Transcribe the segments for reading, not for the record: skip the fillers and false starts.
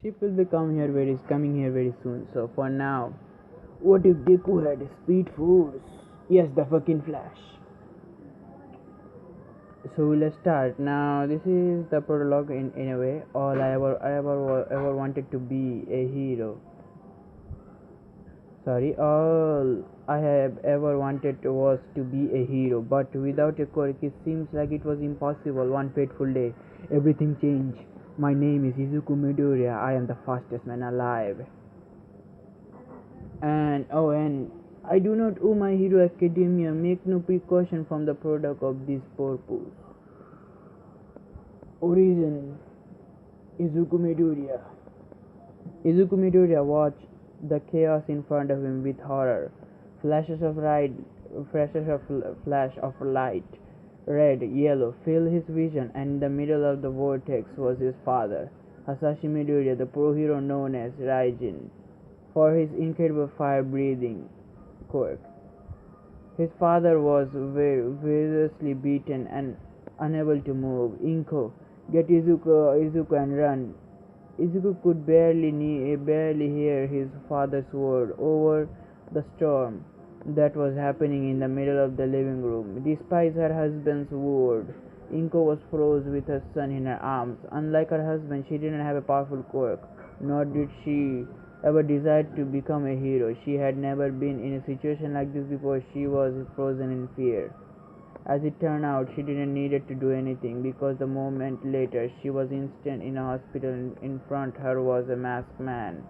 Ship will be coming here very soon. So for now, what if Deku had speed force? Yes, the fucking Flash. So let's start. Now this is the prologue in a way. All I ever wanted to be a hero. Sorry, all I have ever wanted was to be a hero, but without a quirk, it seems like it was impossible. One fateful day, everything changed. My name is Izuku Midoriya. I am the fastest man alive. And I do not owe my hero academia. Make no precaution from the product of this purpose. Origin Izuku Midoriya. Izuku Midoriya watched the chaos in front of him with horror. Flashes of flash of light, red, yellow, filled his vision, and in the middle of the vortex was his father, Hasashi Midoriya, the pro hero known as Raijin, for his incredible fire-breathing quirk. His father was variously beaten and unable to move. Inko, get Izuku and run. Izuku could barely hear his father's word over the storm that was happening in the middle of the living room. Despite her husband's word, Inko was froze with her son in her arms. Unlike her husband, she didn't have a powerful quirk, nor did she ever desire to become a hero. She had never been in a situation like this before. She was frozen in fear. As it turned out, she didn't need to do anything, because the moment later she was instant in a hospital. In front her was a masked man.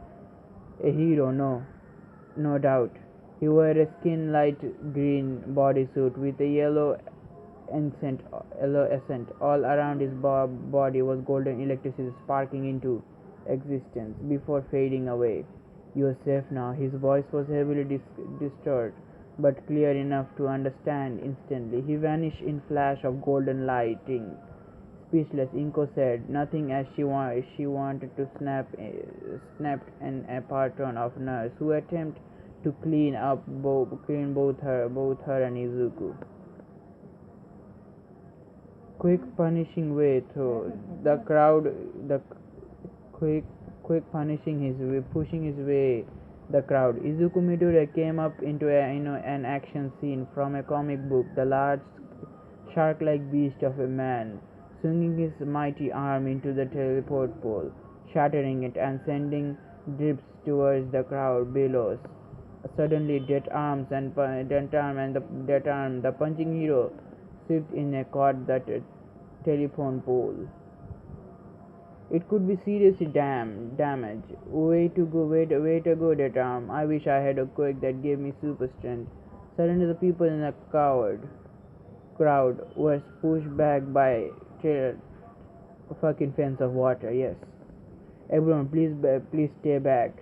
A hero, no doubt. He wore a skin light green bodysuit with a yellow accent. All around his body was golden electricity sparking into existence before fading away. "You're safe now." His voice was heavily distorted, but clear enough to understand instantly. He vanished in flash of golden lighting. Speechless, Inko said nothing as she wanted to snapped a patron of nurse who attempted to clean both her and Izuku. Quick punishing way through the crowd. The quick punishing his way, pushing his way the crowd. Izuku Midoriya came up into an action scene from a comic book. The large shark-like beast of a man swinging his mighty arm into the teleport pole, shattering it and sending drips towards the crowd below. Suddenly, that arm, the punching hero, slipped in and caught the telephone pole. It could be seriously damage. Way to go, that arm. I wish I had a quirk that gave me super strength. Suddenly, the people in the crowd was pushed back by a fucking fence of water. Yes, everyone, please stay back.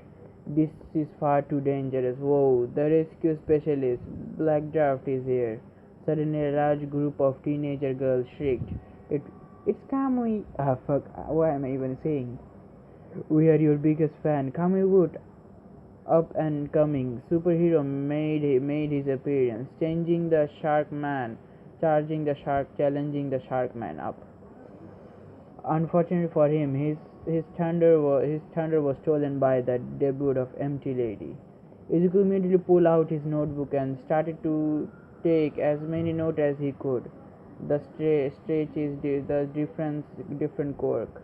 This is far too dangerous. Whoa, the rescue specialist, Black Draft, is here. Suddenly, a large group of teenager girls shrieked. It, it's Kamui. Ah, fuck. What am I even saying? We are your biggest fan. Kamui Wood, up and coming superhero, made his appearance, challenging the shark man up. Unfortunately for him, his thunder was stolen by the debut of Empty Lady. Izuku immediately pulled out his notebook and started to take as many notes as he could. The stretch is the different quirk.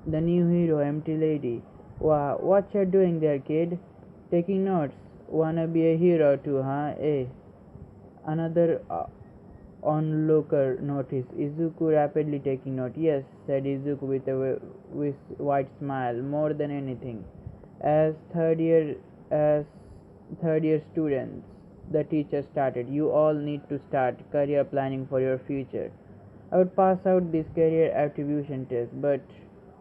The new hero, Empty Lady. Wow, what you doing there, kid? Taking notes. Wanna be a hero too, huh? Eh? Another onlooker noticed Izuku rapidly taking note. "Yes," said Izuku with a wide smile. "More than anything, as as third year students," the teacher started, "you all need to start career planning for your future. I would pass out this career attribution test, but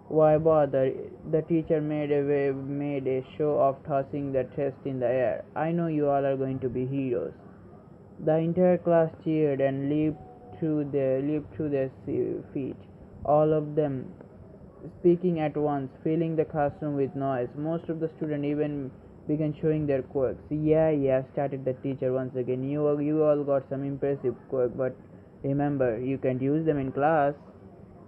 why bother?" The teacher made a show of tossing the test in the air. "I know you all are going to be heroes." The entire class cheered and leaped to their feet, all of them speaking at once, filling the classroom with noise. Most of the students even began showing their quirks. Yeah, started the teacher once again. You all got some impressive quirk, but remember, you can't use them in class."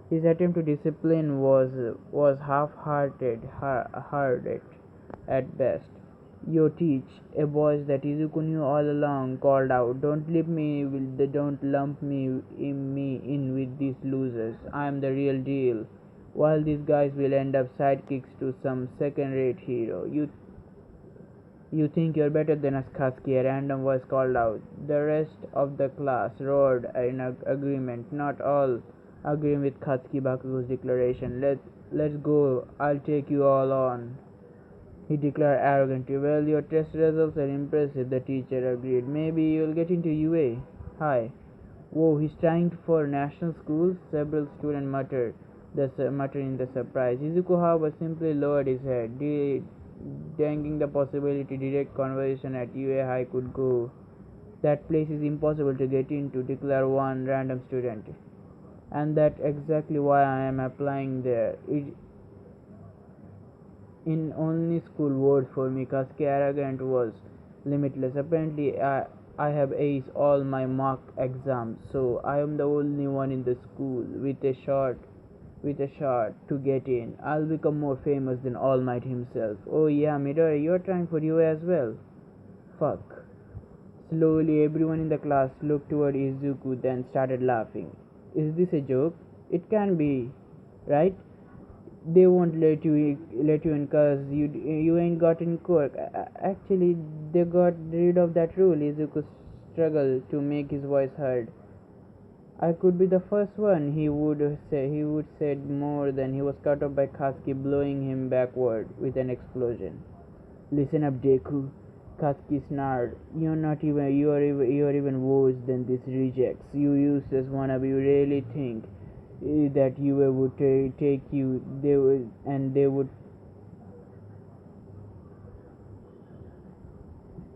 His attempt to discipline was half-hearted at best. "You teach," a voice that Izuku knew all along called out. Don't lump me in with these losers. I am the real deal. While these guys will end up sidekicks to some second-rate hero. You think you're better than us, Katsuki," a random voice called out. The rest of the class roared in agreement, not all agreeing with Katsuki Bakugo's declaration. Let's go, I'll take you all on," he declared arrogantly. "Well, your test results are impressive," the teacher agreed. "Maybe you'll get into UA. Hi." "Whoa, he's trying for national schools," several students muttered in the surprise. Izuku, however, simply lowered his head, dangling the possibility direct conversation at UA High could go. "That place is impossible to get into," declared one random student. "And that's exactly why I am applying there. In only school words for me." Katsuki arrogant was limitless. "Apparently I have aced all my mock exams, so I am the only one in the school with a shot to get in. I'll become more famous than All Might himself." "Oh yeah, Midori, you're trying for UA as well?" "Fuck." Slowly everyone in the class looked toward Izuku, then started laughing. "Is this a joke? It can be, right? They won't let you in cause you ain't got in quirk." Actually, they got rid of that rule." Izuku struggled to make his voice heard. "I could be the first one," he would said more than he was cut off by Katsuki blowing him backward with an explosion. "Listen up, Deku," Katsuki snarled. You're even worse than these rejects. You useless wannabe. You really think that you would take you they would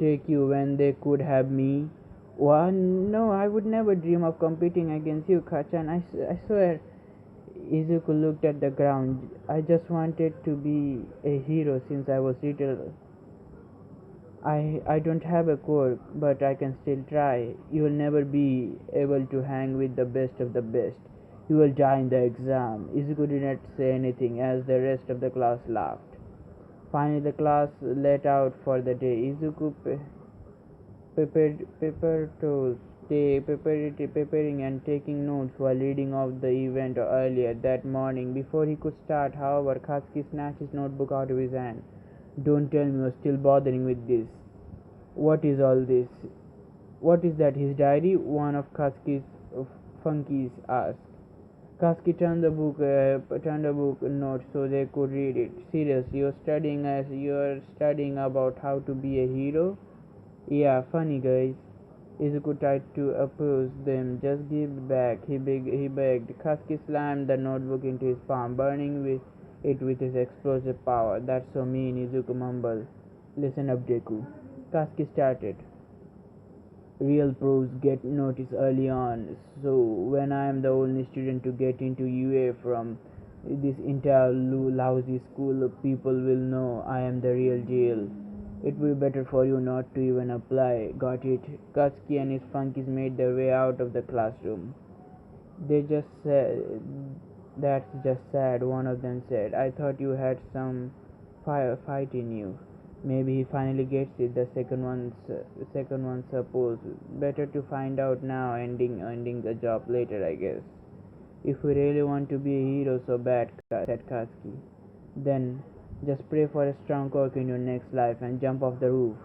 take you when they could have me? Well, no, I would never dream of competing against you, Kachan. I swear." Izuku looked at the ground. "I just wanted to be a hero since I was little. I don't have a quirk, but I can still try. You will never be able to hang with the best of the best. You will die in the exam." Izuku did not say anything as the rest of the class laughed. Finally, the class let out for the day. Izuku preparing and taking notes while reading of the event earlier that morning. Before he could start, however, Katsuki snatched his notebook out of his hand. "Don't tell me you're still bothering with this. What is all this?" "What is that, his diary?" one of Katsuki's funkies asked. Katsuki turned the book note so they could read it. "Seriously, you're studying about how to be a hero?" "Yeah, funny guys." Izuku tried to oppose them. "Just give it back," he begged. Katsuki slammed the notebook into his palm, burning it with his explosive power. "That's so mean," Izuku mumbled. "Listen up, Deku," Katsuki started. "Real pros get noticed early on, so when I am the only student to get into UA from this entire lousy school, people will know I am the real deal. It will be better for you not to even apply. Got it?" Katsuki and his funkies made their way out of the classroom. "They just said That's just sad," one of them said. "I thought you had some fight in you." "Maybe he finally gets it," the second one supposed. "Better to find out now, ending the job later, I guess. If we really want to be a hero so bad," said Katsuki, "then just pray for a strong quirk in your next life and jump off the roof."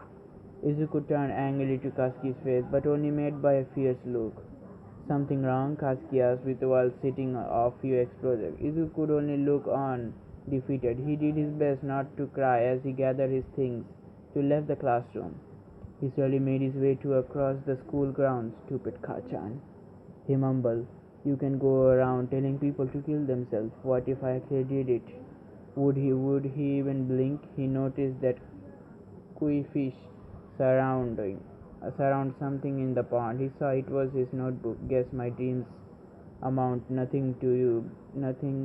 Izuku turned angrily to Katsuki's face, but only met by a fierce look. "Something wrong?" Katsuki asked while sitting off few explosive. Izuku could only look on, defeated. He did his best not to cry as he gathered his things to leave the classroom. He slowly made his way to across the school grounds. "Stupid Kachan," he mumbled. "You can go around telling people to kill themselves. What if I actually did it? Would he even blink?" He noticed that koi fish surround something in the pond. He saw it was his notebook. "Guess my dreams amount nothing to you, nothing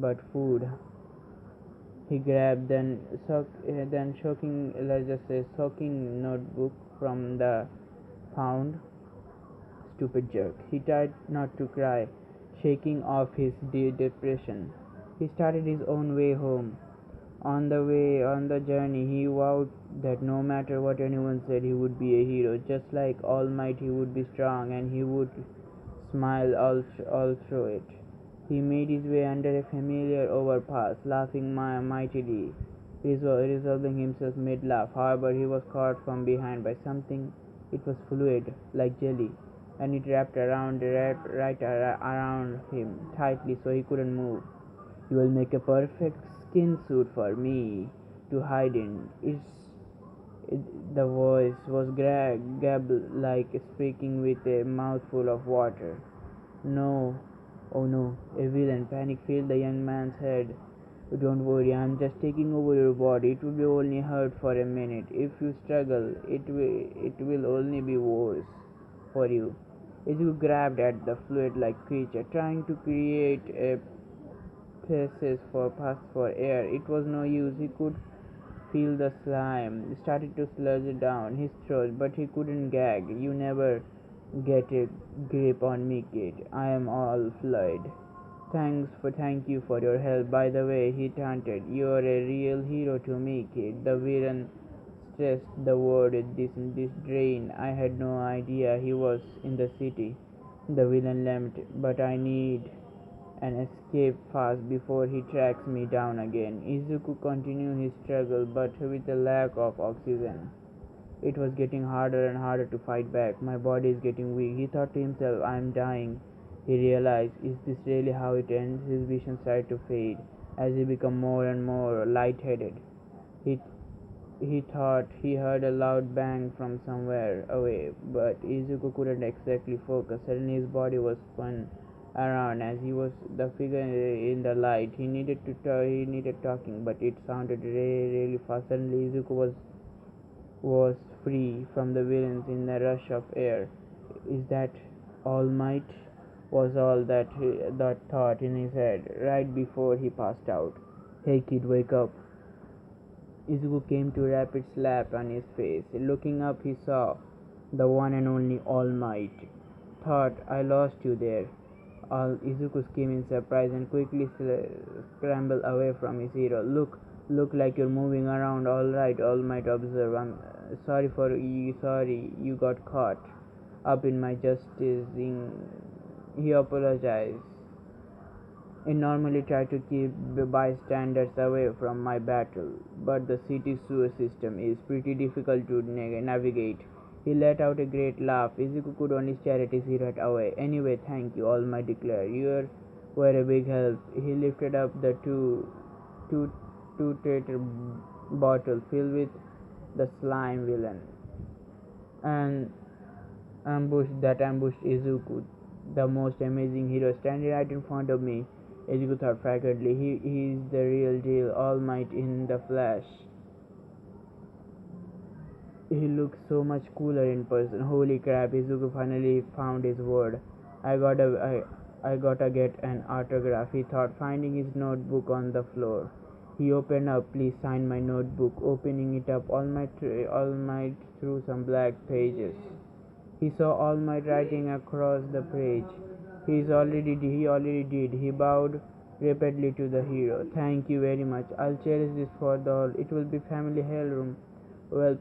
but food." He grabbed soaking notebook from the pound. "Stupid jerk." He tried not to cry, shaking off his depression. He started his own way home. On the journey, he vowed that no matter what anyone said, he would be a hero. Just like All Might, he would be strong and he would smile all through it. He made his way under a familiar overpass, laughing mightily, resolving himself mid-laugh. However, he was caught from behind by something. It was fluid, like jelly, and it wrapped right around him tightly so he couldn't move. You will make a perfect skin suit for me to hide in. The voice was gabble like speaking with a mouthful of water. No, oh no, a villain. Panic filled the young man's head. Don't worry, I'm just taking over your body. It will be only hurt for a minute. If you struggle, it will only be worse for you. Izuku grabbed at the fluid-like creature, trying to create a pass for air. It was no use. He could feel the slime started to sludge down his throat, but he couldn't gag. You never get a grip on me, kid. I am all fluid. Thank you for your help. By the way, he taunted, you're a real hero to me, kid. The villain stressed the word this drain. I had no idea he was in the city. The villain laughed, but I need and escape fast before he tracks me down again. Izuku continued his struggle, but with a lack of oxygen. It was getting harder and harder to fight back. My body is getting weak. He thought to himself, I am dying. He realized, is this really how it ends? His vision started to fade as he became more and more lightheaded. He he thought he heard a loud bang from somewhere away, but Izuku couldn't exactly focus. Suddenly his body was spun around as he was the figure in the light. He needed talking, but it sounded really fast. Suddenly Izuku was free from the villains in the rush of air. Is that all might? Was all that thought in his head right before he passed out. Hey kid, wake up. Izuku came to a rapid slap on his face. Looking up, he saw the one and only All Might. Thought I lost you there. All Izuku screamed in surprise and quickly scrambled away from his hero. Look like you're moving around. All right, All Might observed. I'm sorry you got caught up in my justice. He apologized. I normally try to keep the bystanders away from my battle, but the city's sewer system is pretty difficult to navigate. He let out a great laugh. Izuku could only stare at his hero away. Anyway, thank you, All Might declared. You were a big help. He lifted up the two-liter bottle filled with the slime villain and ambushed Izuku, the most amazing hero, standing right in front of me. Izuku thought fragmently. He is the real deal, All Might in the flesh. He looks so much cooler in person. Holy crap, Izuku finally found his word. I gotta get an autograph, he thought, finding his notebook on the floor. He opened up, please sign my notebook. Opening it up, All Might through some black pages. He saw All Might writing across the page. He already did. He bowed repeatedly to the hero. Thank you very much. I'll cherish this for all. It will be family heirloom. Well,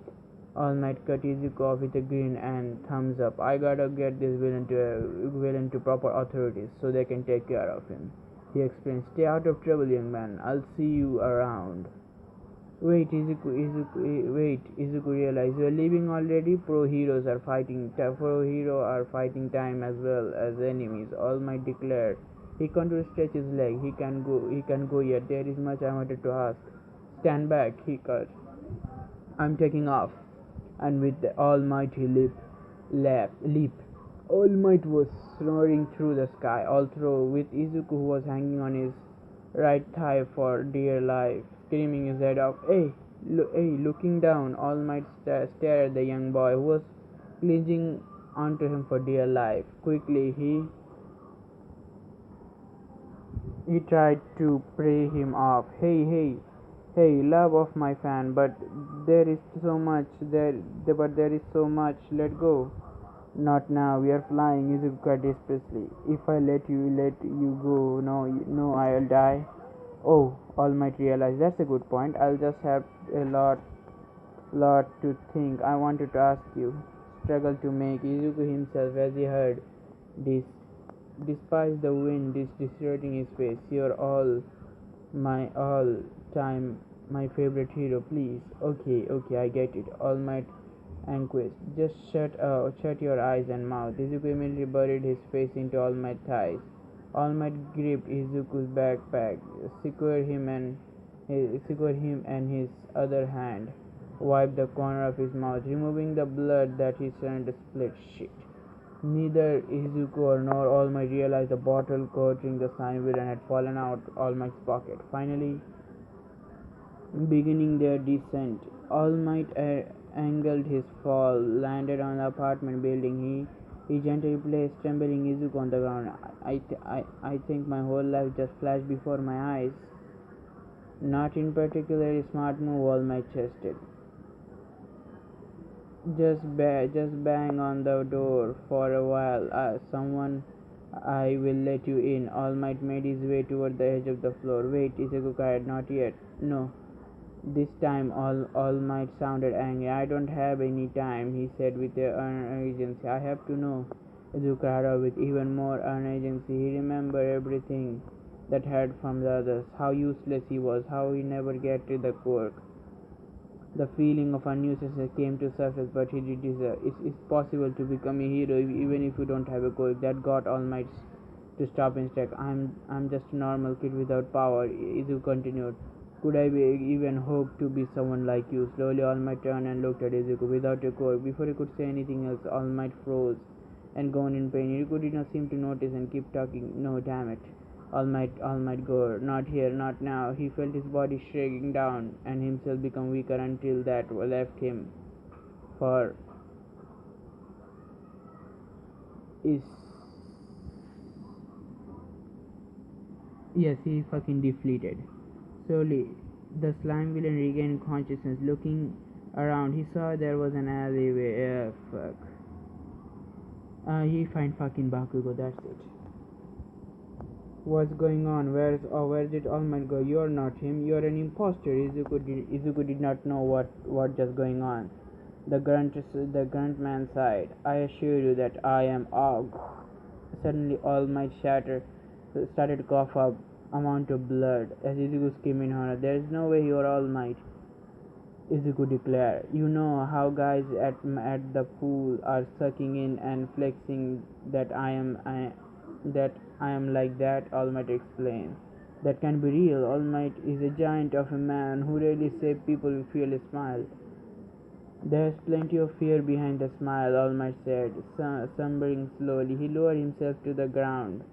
All Might cut Izuku off with a grin and thumbs up. I gotta get this villain to proper authorities so they can take care of him. He explained. Stay out of trouble, young man. I'll see you around. Wait, Izuku realized, you're leaving already? Pro hero are fighting time as well as enemies, All Might declared. He continued to stretch his leg. He can go yet. There is much I wanted to ask. Stand back, he cut. I'm taking off. And with the almighty leap, All Might was soaring through the sky, all through with Izuku who was hanging on his right thigh for dear life, screaming his head off. Looking down, All Might stared at the young boy who was clinging onto him for dear life. Quickly, he tried to pray him off. Hey, love of my fan, but there is so much. Let go. Not now, we are flying, Izuku cried desperately. If I let you go, no, I'll die. Oh, All Might realized that's a good point. I'll just have a lot to think. I wanted to ask you. Struggled to make Izuku himself as he heard this. Despite the wind distorting his face, you're all time my favorite hero. Please, okay, I get it. All Might anguish. Just shut your eyes and mouth. Izuku immediately buried his face into All Might's thighs. All Might gripped Izuku's backpack, secured him and his other hand wiped the corner of his mouth, removing the blood that he sent split. Shit. Neither Izuku nor All Might realized the bottle containing the slime villain had fallen out All Might's pocket. Finally, beginning their descent, All Might angled his fall, landed on the apartment building. He gently placed trembling Izuku on the ground. I think my whole life just flashed before my eyes. Not in particularly smart move, All Might chested. Just bang on the door for a while. Someone, I will let you in. All Might made his way toward the edge of the floor. Wait, Izuku cried. Not yet. No. This time All Might sounded angry. I don't have any time, he said with urgency. I have to know. Izuku cried with even more urgency. He remembered everything that had from the others. How useless he was, how he never get to the quirk. The feeling of unusualness came to surface, but he did deserve. It's possible to become a hero even if you don't have a goal. That got All Might to stop in track. I'm just a normal kid without power. Izu continued. Could I even hope to be someone like you? Slowly, All Might turned and looked at Izuku without a core. Before he could say anything else, All Might froze and gone in pain. Izuku did not seem to notice and keep talking. No, damn it. All Might go. Not here, not now. He felt his body shrinking down and himself become weaker until that left him. For is yes, he fucking deflated. Slowly, the slime villain regained consciousness. Looking around, he saw there was an alleyway. Fuck. He find fucking Bakugo. That's it. What's going on? Where did All Might go? You're not him. You're an impostor. Izuku did not know what just going on. The grunt man sighed. I assure you that I am Og. Suddenly, All Might started to cough up amount of blood as Izuku screamed in horror. There is no way you're All Might. Izuku declared. You know how guys at the pool are sucking in and flexing that that I am like that, All Might explained. That can be real. All Might is a giant of a man who rarely saves people with fearless smile. There's plenty of fear behind the smile, All Might said, slumbering slowly. He lowered himself to the ground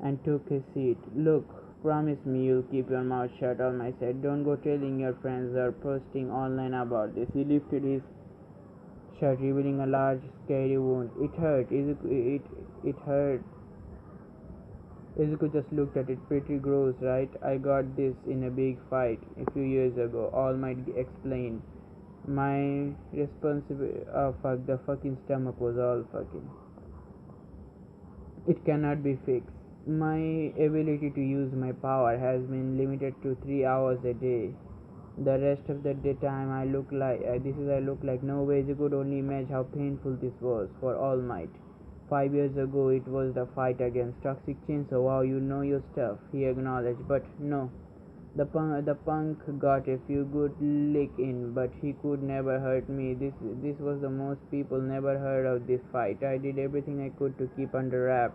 and took his seat. Look, promise me you'll keep your mouth shut, All Might said. Don't go telling your friends or posting online about this. He lifted his shirt, revealing a large, scary wound. It hurt. It hurt. Izuku just looked at it. Pretty gross, right? I got this in a big fight a few years ago. All Might explained. My responsibility. Oh fuck, the fucking stomach was all fucking. It cannot be fixed. My ability to use my power has been limited to 3 hours a day. The rest of the day time I look like I look like no way. You could only imagine how painful this was for All Might. 5 years ago it was the fight against Toxic Chainsaw. Wow, you know your stuff, he acknowledged. But no, the punk got a few good lick in, but he could never hurt me. This was the most people never heard of this fight. I did everything I could to keep under wrap.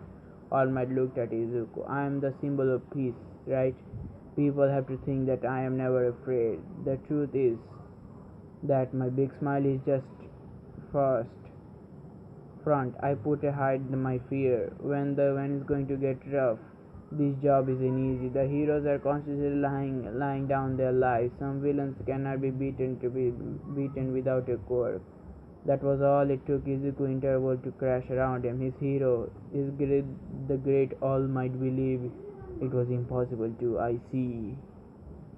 All Might looked at Izuku. I am the symbol of peace, right? People have to think that I am never afraid. The truth is that my big smile is just first front. I put a hide my fear. When it's going to get rough, this job isn't easy. The heroes are constantly lying down their lives. Some villains cannot be beaten without a quirk. That was all it took Izuku interval to crash around him. His hero, the great All Might believe it was impossible to. I see.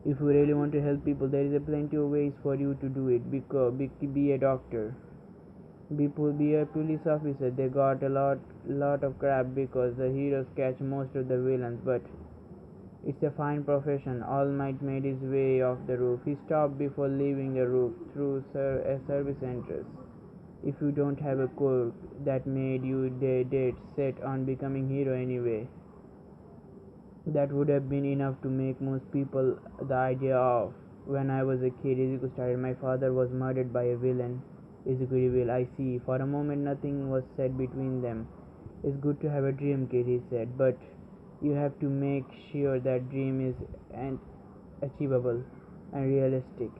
If you really want to help people, there is a plenty of ways for you to do it. Be a doctor. Be a police officer. They got a lot of crap because the heroes catch most of the villains, but it's a fine profession. All Might made his way off the roof. He stopped before leaving the roof through a service entrance. If you don't have a quirk that made you dead set on becoming hero anyway, that would have been enough to make most people the idea of. When I was a kid, Izuku started, my father was murdered by a villain. Izuku revealed, I see. For a moment, nothing was said between them. It's good to have a dream, kid, he said, but you have to make sure that dream is achievable and realistic.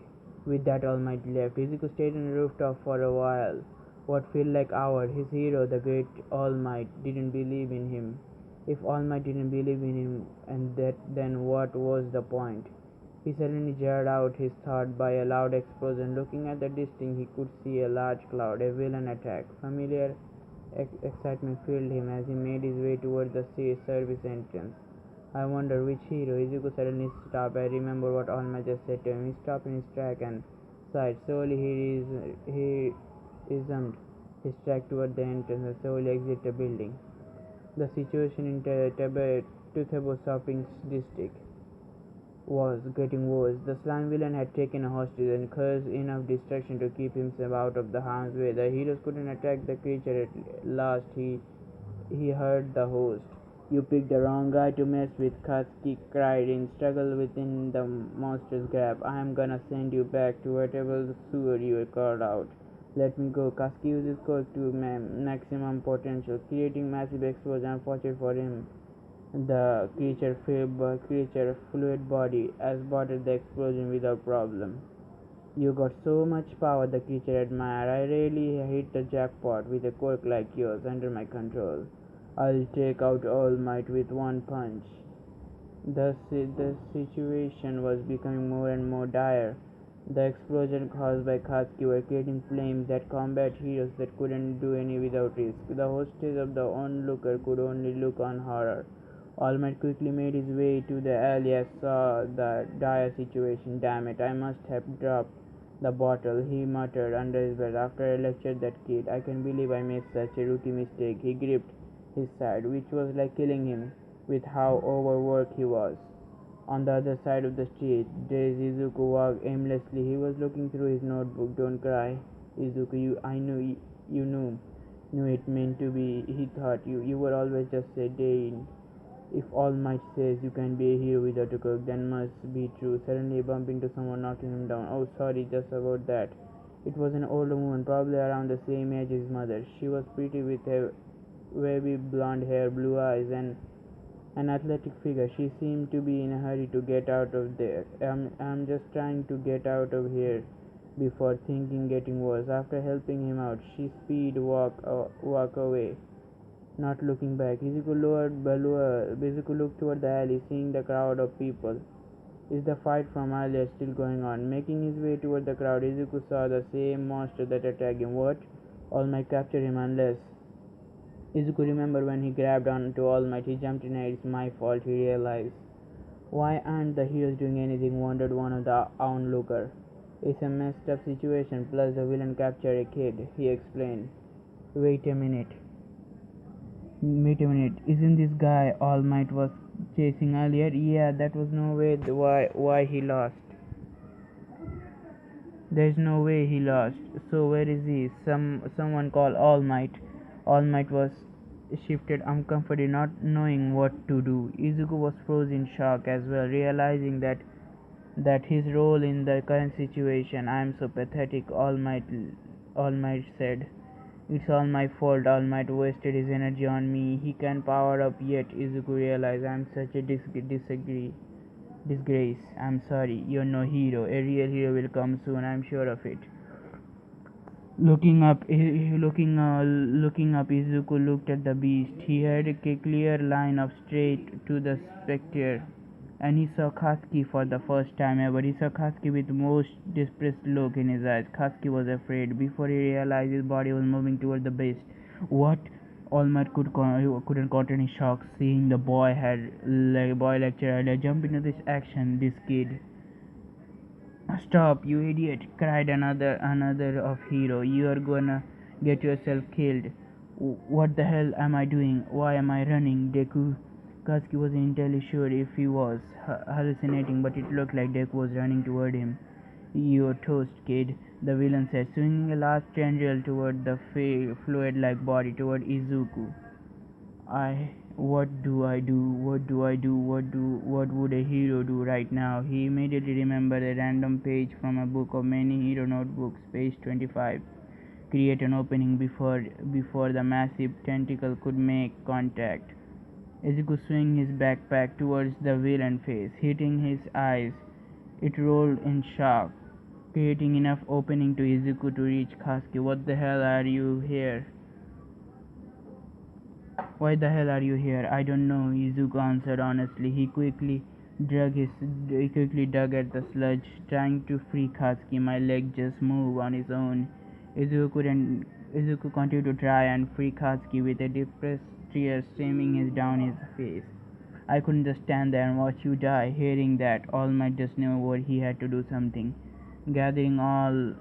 With that, All Might left. Izuku stayed on the rooftop for a while. What felt like hours. His hero, the great All Might, didn't believe in him. If All Might didn't believe in him, then what was the point? He suddenly jarred out his thought by a loud explosion. Looking at the distance, he could see a large cloud, a villain attack. Familiar excitement filled him as he made his way toward the service entrance. I wonder which hero. Izuku suddenly stopped. I remember what All Might just said to him. He stopped in his track and sighed. Slowly he resumed his track toward the entrance and slowly exited the building. The situation in Tethebo shopping district was getting worse. The slime villain had taken a hostage and caused enough destruction to keep himself out of the harm's way. The heroes couldn't attack the creature at last. He heard the host. You picked the wrong guy to mess with, Katsuki cried in struggle within the monster's grab. I am gonna send you back to whatever sewer you were called out. Let me go. Katsuki used his quirk to maximum potential, creating massive explosion. Unfortunate for him, the creature fluid body aborted the explosion without problem. You got so much power, the creature admired. I really hit the jackpot with a quirk like yours under my control. I'll take out All Might with one punch. The situation was becoming more and more dire. The explosion caused by Katsuki were creating flames that combat heroes that couldn't do any without risk. The hostess of the onlooker could only look on horror. All Might quickly made his way to the alley and saw the dire situation. Damn it, I must have dropped the bottle, he muttered under his breath. After I lectured that kid, I can't believe I made such a rookie mistake. He gripped his side, which was like killing him with how overworked he was. On the other side of the street, Izuku walked aimlessly. He was looking through his notebook. Don't cry, Izuku. I knew you knew it meant to be. He thought you were always just a day in. If All Might says you can be a hero without a cook, then must be true. Suddenly, he bumped into someone, knocking him down. Oh, sorry, just about that. It was an older woman, probably around the same age as his mother. She was pretty with her wavy blonde hair, blue eyes, and an athletic figure. She seemed to be in a hurry to get out of there. I'm just trying to get out of here before thinking getting worse. After helping him out, she walk away, not looking back. Izuku looked toward the alley, seeing the crowd of people. Is the fight from earlier still going on? Making his way toward the crowd, Izuku saw the same monster that attacked him. What? All Might capture him unless... Izuku remembered when he grabbed onto All Might. He jumped in air. It's my fault, he realized. Why aren't the heroes doing anything? Wondered one of the onlooker. It's a messed up situation, plus the villain captured a kid, he explained. Wait a minute. Isn't this guy All Might was chasing earlier? Yeah, that was no way why he lost. There's no way he lost. So where is he? Someone call All Might. All Might was shifted uncomfortably, not knowing what to do. Izuku was frozen in shock as well, realizing that his role in the current situation. I am so pathetic, All Might said. It's all my fault. All Might wasted his energy on me. He can't power up yet. Izuku realized, I'm such a disgrace. I'm sorry. You're no hero. A real hero will come soon. I'm sure of it. Looking up, Izuku looked at the beast. He had a clear line of straight to the spectre, and he saw Katsuki for the first time ever. He saw Katsuki with the most depressed look in his eyes. Katsuki was afraid. Before he realized, his body was moving toward the beast. What? All Might couldn't contain his shock, seeing the boy lecture earlier. Jump into this action, this kid. Stop, you idiot! Cried another of hero. You're gonna Get yourself killed. What the hell am I doing? Why am I running? Deku. Katsuki wasn't entirely sure if he was hallucinating, but it looked like Deku was running toward him. You're toast, kid, the villain said, swinging a large tendril toward the fluid-like body toward Izuku. What do I do? What do I do? What would a hero do right now? He immediately remembered a random page from a book of many hero notebooks, page 25. Create an opening before the massive tentacle could make contact. Izuku swung his backpack towards the villain face, hitting his eyes. It rolled in shock, creating enough opening to Izuku to reach Katsuki. What the hell are you here? Why the hell are you here? I don't know, Izuku answered honestly. He quickly dug at the sludge, trying to free Katsuki. My leg just moved on his own. Izuku continued to try and free Katsuki with a depressed tear streaming down his face. I couldn't just stand there and watch you die. Hearing that, All Might just knew what he had to do something. Gathering all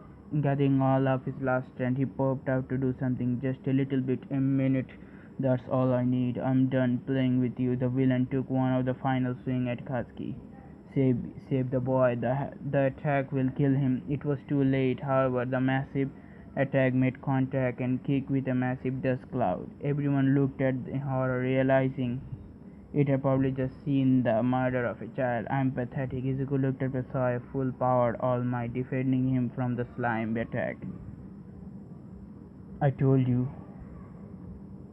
of his last strength, he popped out to do something, just a little bit. A minute. That's all I need. I'm done playing with you. The villain took one of the final swing at Katsuki. Save the boy. The attack will kill him. It was too late. However, the massive attack made contact and kicked with a massive dust cloud. Everyone looked at the horror, realizing it had probably just seen the murder of a child. I'm pathetic. Izuku looked up and saw a full-powered All Might defending him from the slime attack. I told you.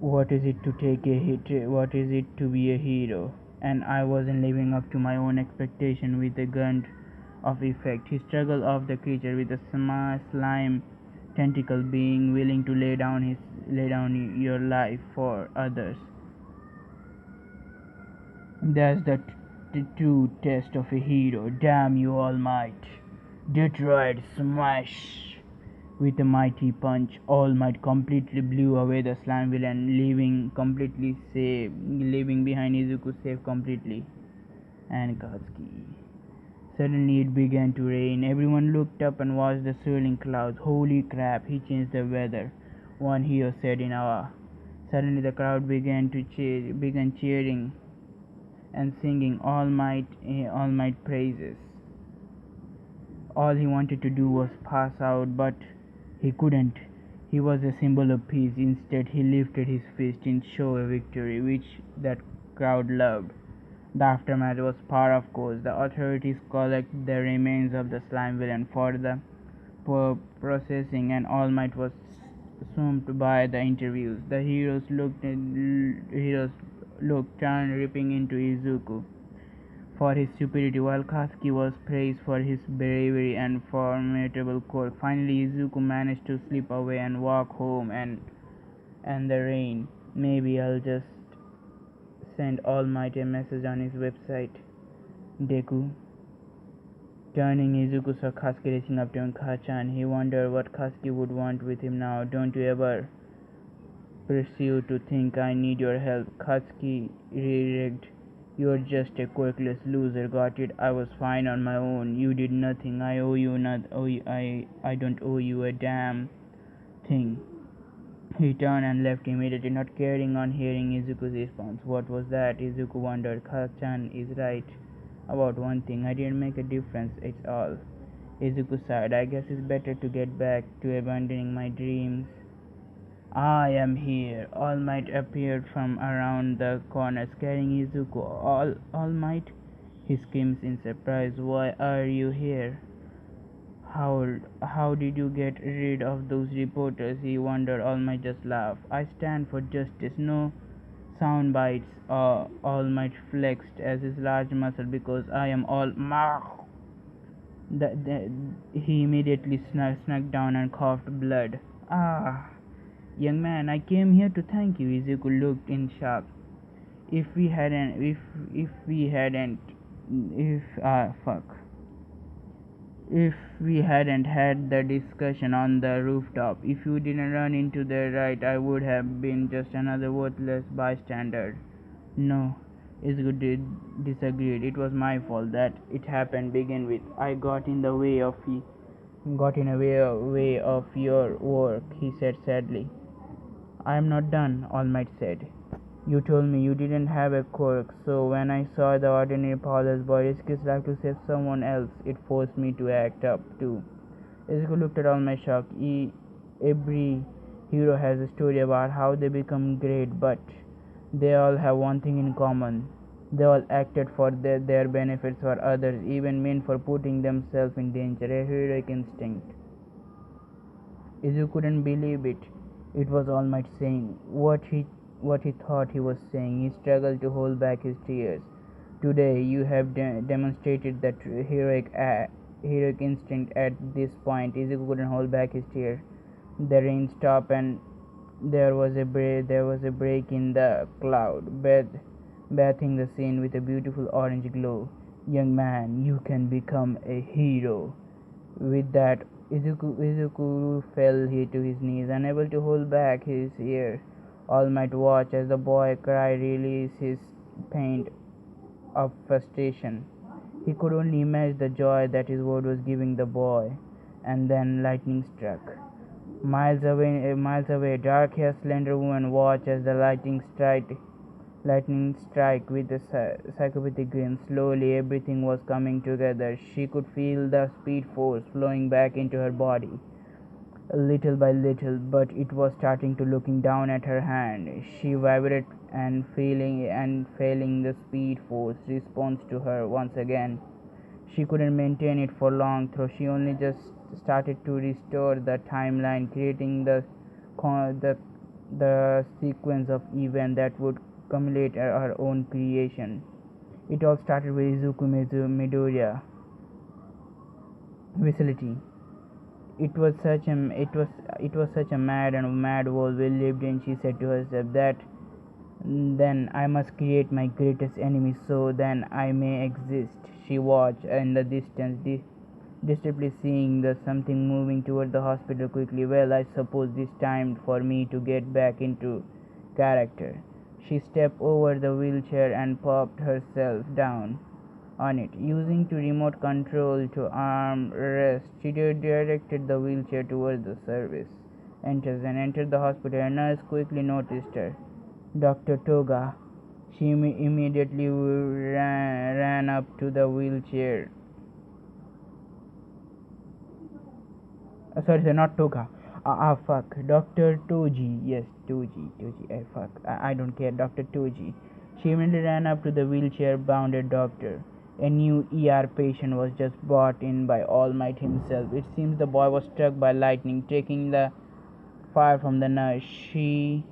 What is it to take a hit? What is it to be a hero? And I wasn't living up to my own expectation with a grunt of effect. He struggled off the creature with a slime tentacle, being willing to lay down your life for others. That's the true test of a hero. Damn you, All Might! Detroit smash! With a mighty punch, All Might completely blew away the slime villain, leaving behind Izuku safe completely, and Katsuki. Suddenly it began to rain. Everyone looked up and watched the swirling clouds. Holy crap, he changed the weather, one hero said in awe. Suddenly the crowd began cheering and singing All Might praises. All he wanted to do was pass out, but he couldn't. He was a symbol of peace. Instead, he lifted his fist in show of victory, which that crowd loved. The aftermath was par of course. The authorities collected the remains of the slime villain for the processing, and All Might was swamped by the interviews. The heroes looked, turned ripping into Izuku for his stupidity, while Katsuki was praised for his bravery and formidable quirk. Finally, Izuku managed to slip away and walk home and the rain. Maybe I'll just send All Might a message on his website. Deku. Turning, Izuku saw Katsuki racing up to him. Kachan. He wondered what Katsuki would want with him now. Don't you ever pursue to think I need your help? Katsuki re-rigged. You're just a quirkless loser, got it? I was fine on my own. You did nothing. I owe you not. I don't owe you a damn thing. He turned and left immediately, not caring on hearing Izuku's response. What was that? Izuku wondered. Kachan is right about one thing. I didn't make a difference. It's all. Izuku sighed. I guess it's better to get back to abandoning my dreams. I am here. All Might appeared from around the corner, scaring Izuku. All Might? He screams in surprise. Why are you here? How did you get rid of those reporters? He wondered. All Might just laughed. I stand for justice. No sound bites. All Might flexed as his large muscle because I am All Might. He immediately snuck down and coughed blood. Ah. Young man, I came here to thank you. Izuku looked in shock. If we hadn't had the discussion on the rooftop, if you didn't run into the right, I would have been just another worthless bystander. No, Izuku disagreed. It was my fault that it happened begin with. I got in the way of got in a way of your work, he said sadly. I am not done, All Might said. You told me you didn't have a quirk, so when I saw the ordinary powerless boy risk his life to save someone else, it forced me to act up too. Izuku looked at All Might shocked. Every hero has a story about how they become great, but they all have one thing in common. They all acted for their benefits for others, even meant for putting themselves in danger, a heroic instinct. Izu couldn't believe it. It was All Might saying what he thought he was saying. He struggled to hold back his tears. Today you have demonstrated that heroic instinct. At this point, Izuku couldn't hold back his tears. The rain stopped and there was a break in the cloud, bathing the scene with a beautiful orange glow. Young man, you can become a hero. With that, Izuku fell to his knees, unable to hold back his ear. All Might watched as the boy cried, release his pain of frustration. He could only imagine the joy that his word was giving the boy. And then lightning struck. Miles away, a dark-haired, slender woman watched as the lightning strike with a psychopathic grin. Slowly, everything was coming together. She could feel the speed force flowing back into her body, little by little, but it was starting to looking down at her hand. She vibrated and feeling the speed force response to her once again. She couldn't maintain it for long, though she only just started to restore the timeline, creating the the sequence of events that would culminate her own creation. It all started with Izuku Midoriya facility. It was such a mad world we lived in. She said to herself that then I must create my greatest enemy so then I may exist. She watched in the distance, distinctly seeing the something moving toward the hospital quickly. Well, I suppose this time for me to get back into character. She stepped over the wheelchair and popped herself down on it, using to remote control to arm rest. She directed the wheelchair towards the service entrance and entered the hospital. A nurse quickly noticed her. Dr. Toga. She immediately ran up to the wheelchair. Sorry, not Toga. Fuck. Dr. Toji. Yes, Toji. Fuck. I don't care. Dr. Toji. She immediately ran up to the wheelchair bounded doctor. A new ER patient was just brought in by All Might himself. It seems the boy was struck by lightning, taking the fire from the nurse. She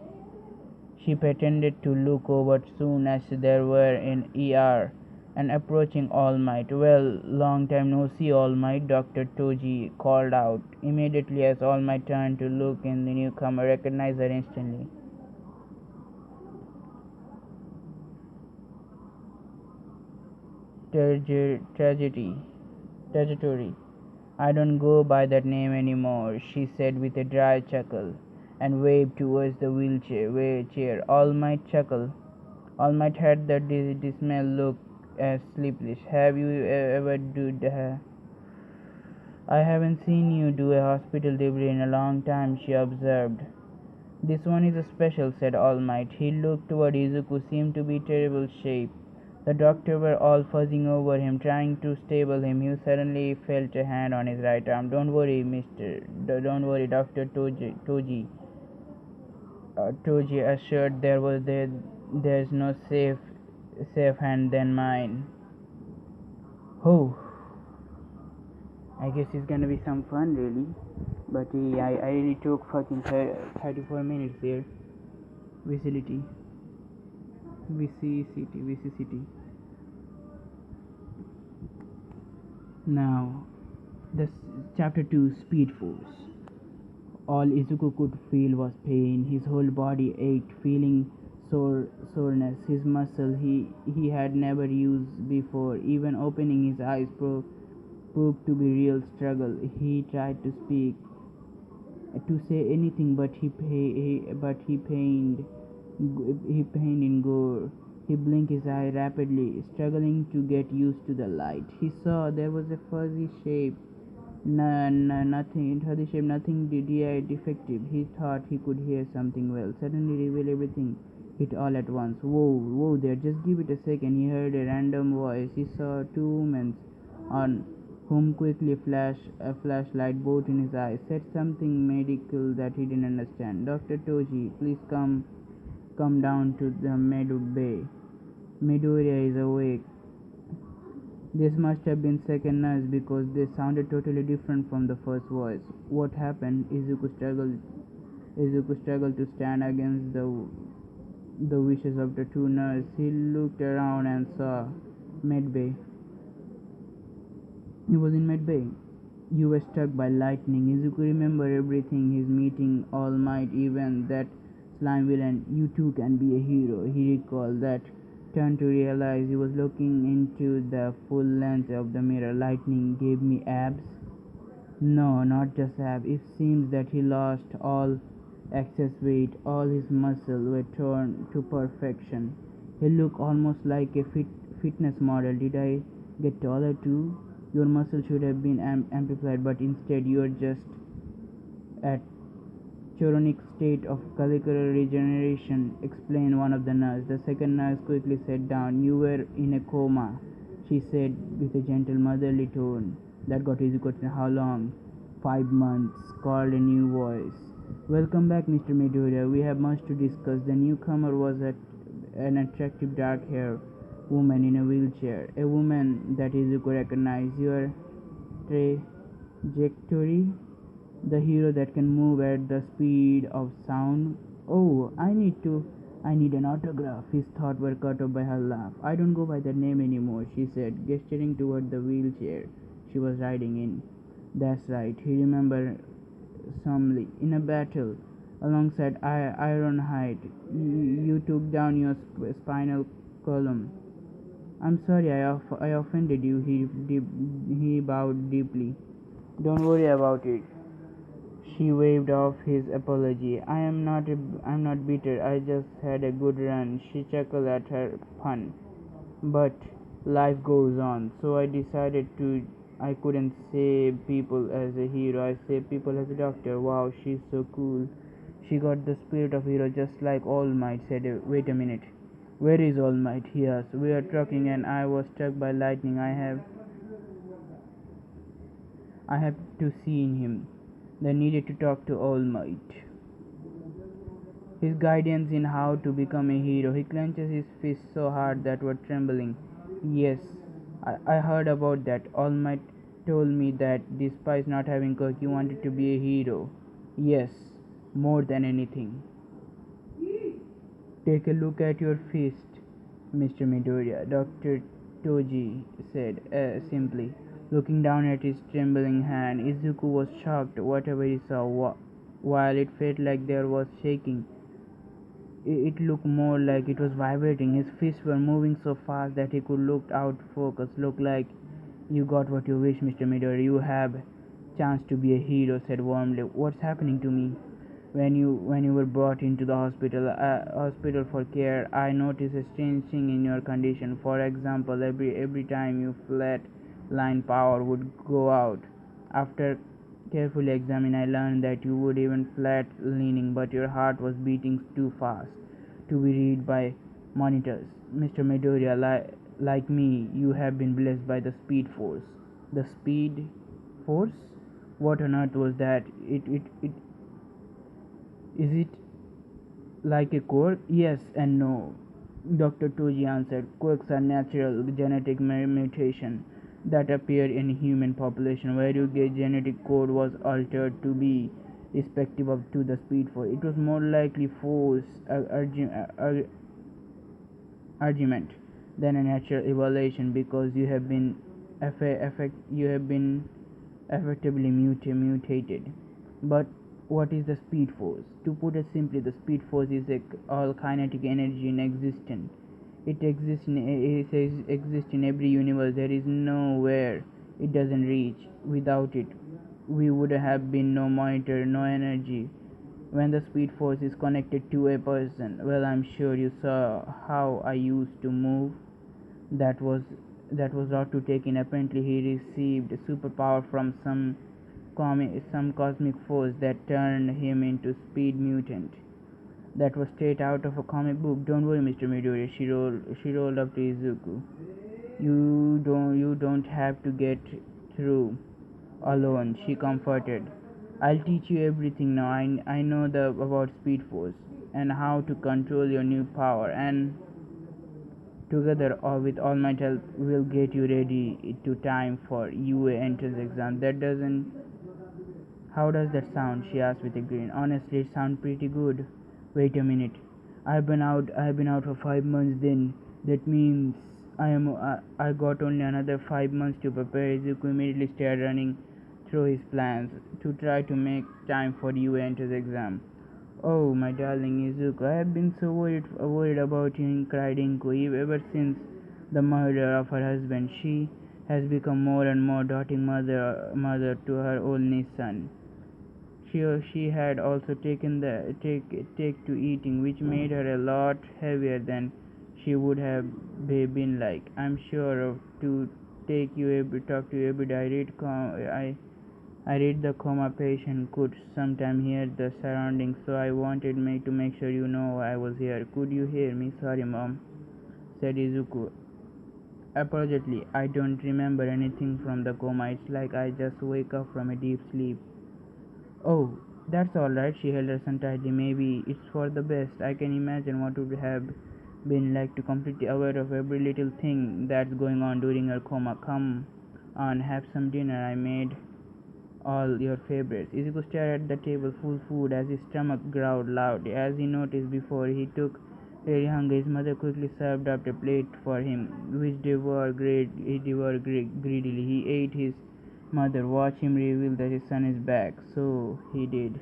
pretended to look over soon as they were in ER and approaching All Might. Well, long time no see, All Might, Dr. Toji called out. Immediately as All Might turned to look in, the newcomer recognized her instantly. Trajectory. I don't go by that name anymore, she said with a dry chuckle and waved towards the wheelchair. All Might chuckle. All Might had the dismal look as sleepless. Have you ever do that? I haven't seen you do a hospital delivery in a long time, she observed. This one is special, said All Might. He looked toward Izuku, seemed to be in terrible shape. The doctor were all fuzzing over him, trying to stable him. He suddenly felt a hand on his right arm. Don't worry, Don't worry, Dr. Toji assured there's no safe hand than mine. Oh, I guess it's gonna be some fun, really. But I really took fucking 34 minutes there. Vicility. VC Now, this chapter 2, Speed Force. All Izuku could feel was pain. His whole body ached, feeling soreness. His muscle he had never used before. Even opening his eyes proved to be real struggle. He tried to speak, to say anything, but he pained in gore. He blinked his eye rapidly, struggling to get used to the light. He saw there was a fuzzy shape Nothing. It had the shape, nothing defective. He thought he could hear something well. Suddenly revealed everything hit all at once. Whoa, whoa there, just give it a second. He heard a random voice. He saw two women on whom quickly flashed a flashlight both in his eyes. Said something medical that he didn't understand. Dr. Toji, please come down to the med bay. Midoriya is awake. This must have been second nurse because they sounded totally different from the first voice. What happened? Izuku struggled to stand against the wishes of the two nurses. He looked around and saw Medbay. He was in Medbay. You were struck by lightning. Izuku remembered everything, his meeting All Might, even that slime villain. You too can be a hero, he recalled. That turned to realize he was looking into the full length of the mirror. Lightning gave me abs? No, not just abs. It seems that he lost all excess weight. All his muscles were torn to perfection. He looked almost like a fitness model. Did I get taller too? Your muscles should have been amplified, but instead you are just at chronic state of molecular regeneration, explained one of the nurses. The second nurse quickly sat down. You were in a coma, she said with a gentle motherly tone. That got Izuku. How long? 5 months, called a new voice. Welcome back, Mr. Midoriya. We have much to discuss. The newcomer was an attractive dark-haired woman in a wheelchair. A woman that Izuku recognized. Your trajectory, the hero that can move at the speed of sound. Oh, I need an autograph. His thoughts were cut off by her laugh. I don't go by that name anymore, she said, gesturing toward the wheelchair she was riding in. That's right, he remembered solemnly. In a battle alongside Ironhide, you took down your spinal column. I'm sorry I offended you, he bowed deeply. Don't worry about it. She waved off his apology. I'm not bitter. I just had a good run. She chuckled at her pun. But life goes on. So I decided I couldn't save people as a hero. I saved people as a doctor. Wow, she's so cool. She got the spirit of hero just like All Might said. Wait a minute. Where is All Might? He asked. We are talking and I was struck by lightning. I have to see him. They needed to talk to All Might. His guidance in how to become a hero. He clenches his fists so hard that were trembling. Yes, I heard about that. All Might told me that despite not having courage, you wanted to be a hero. Yes, more than anything. Take a look at your fist, Mr. Midoriya, Dr. Toji said simply. Looking down at his trembling hand, Izuku was shocked. Whatever he saw, while it felt like there was shaking, it looked more like it was vibrating. His fists were moving so fast that he could look out focus. Look like you got what you wish, Mr. Midori. You have chance to be a hero, said warmly. What's happening to me? When you were brought into the hospital for care, I noticed a strange thing in your condition. For example, every time you flat line power would go out. After carefully examining, I learned that you would even flat leaning, but your heart was beating too fast to be read by monitors. Mr. Midoriya, like me, you have been blessed by the Speed Force. The Speed Force? What on earth was that? It is it like a quirk? Yes and no, Dr. Toji answered. Quirks are natural genetic mutation that appear in human population where your genetic code was altered to be respective of to the speed force. It was more likely force argument than a natural evolution because you have been effectively mutated. But what is the speed force? To put it simply, the speed force is all kinetic energy in existence. It exists in every universe. There is nowhere it doesn't reach. Without it, we would have been no monitor, no energy. When the speed force is connected to a person, well, I'm sure you saw how I used to move. That was that was not to take in. Apparently, he received superpower from some some cosmic force that turned him into speed mutant. That was straight out of a comic book. Don't worry, Mr. Midori. She rolled up to Izuku. You don't have to get through alone, she comforted. I'll teach you everything now. I know about Speed Force and how to control your new power, and together or with all my help we'll get you ready to time for UA entrance exam. That doesn't How does that sound? She asked with a grin. Honestly, it sounds pretty good. Wait a minute. I've been out for 5 months then. That means I got only another 5 months to prepare. Izuku immediately started running through his plans to try to make time for the UA entrance exam. Oh, my darling Izuku, I have been so worried about you, cried Inko. Ever since the murder of her husband, she has become more and more doting mother to her only son. She had also take to eating, which made her a lot heavier than she would have been like. I'm sure of to talk to you every day. I read the coma patient could sometime hear the surroundings, so I wanted me to make sure you know I was here. Could you hear me? Sorry, Mom, said Izuku. Apologetically, I don't remember anything from the coma. It's like I just wake up from a deep sleep. Oh, that's all right. She held her son tightly. Maybe it's for the best. I can imagine what would have been like to completely aware of every little thing that's going on during her coma. Come on, have some dinner. I made all your favorites. Izuku stared at the table full of food as his stomach growled loudly. As he noticed before, he took really hungry. His mother quickly served up a plate for him, which he devoured greedily. He ate his mother, watched him reveal that his son is back. So he did.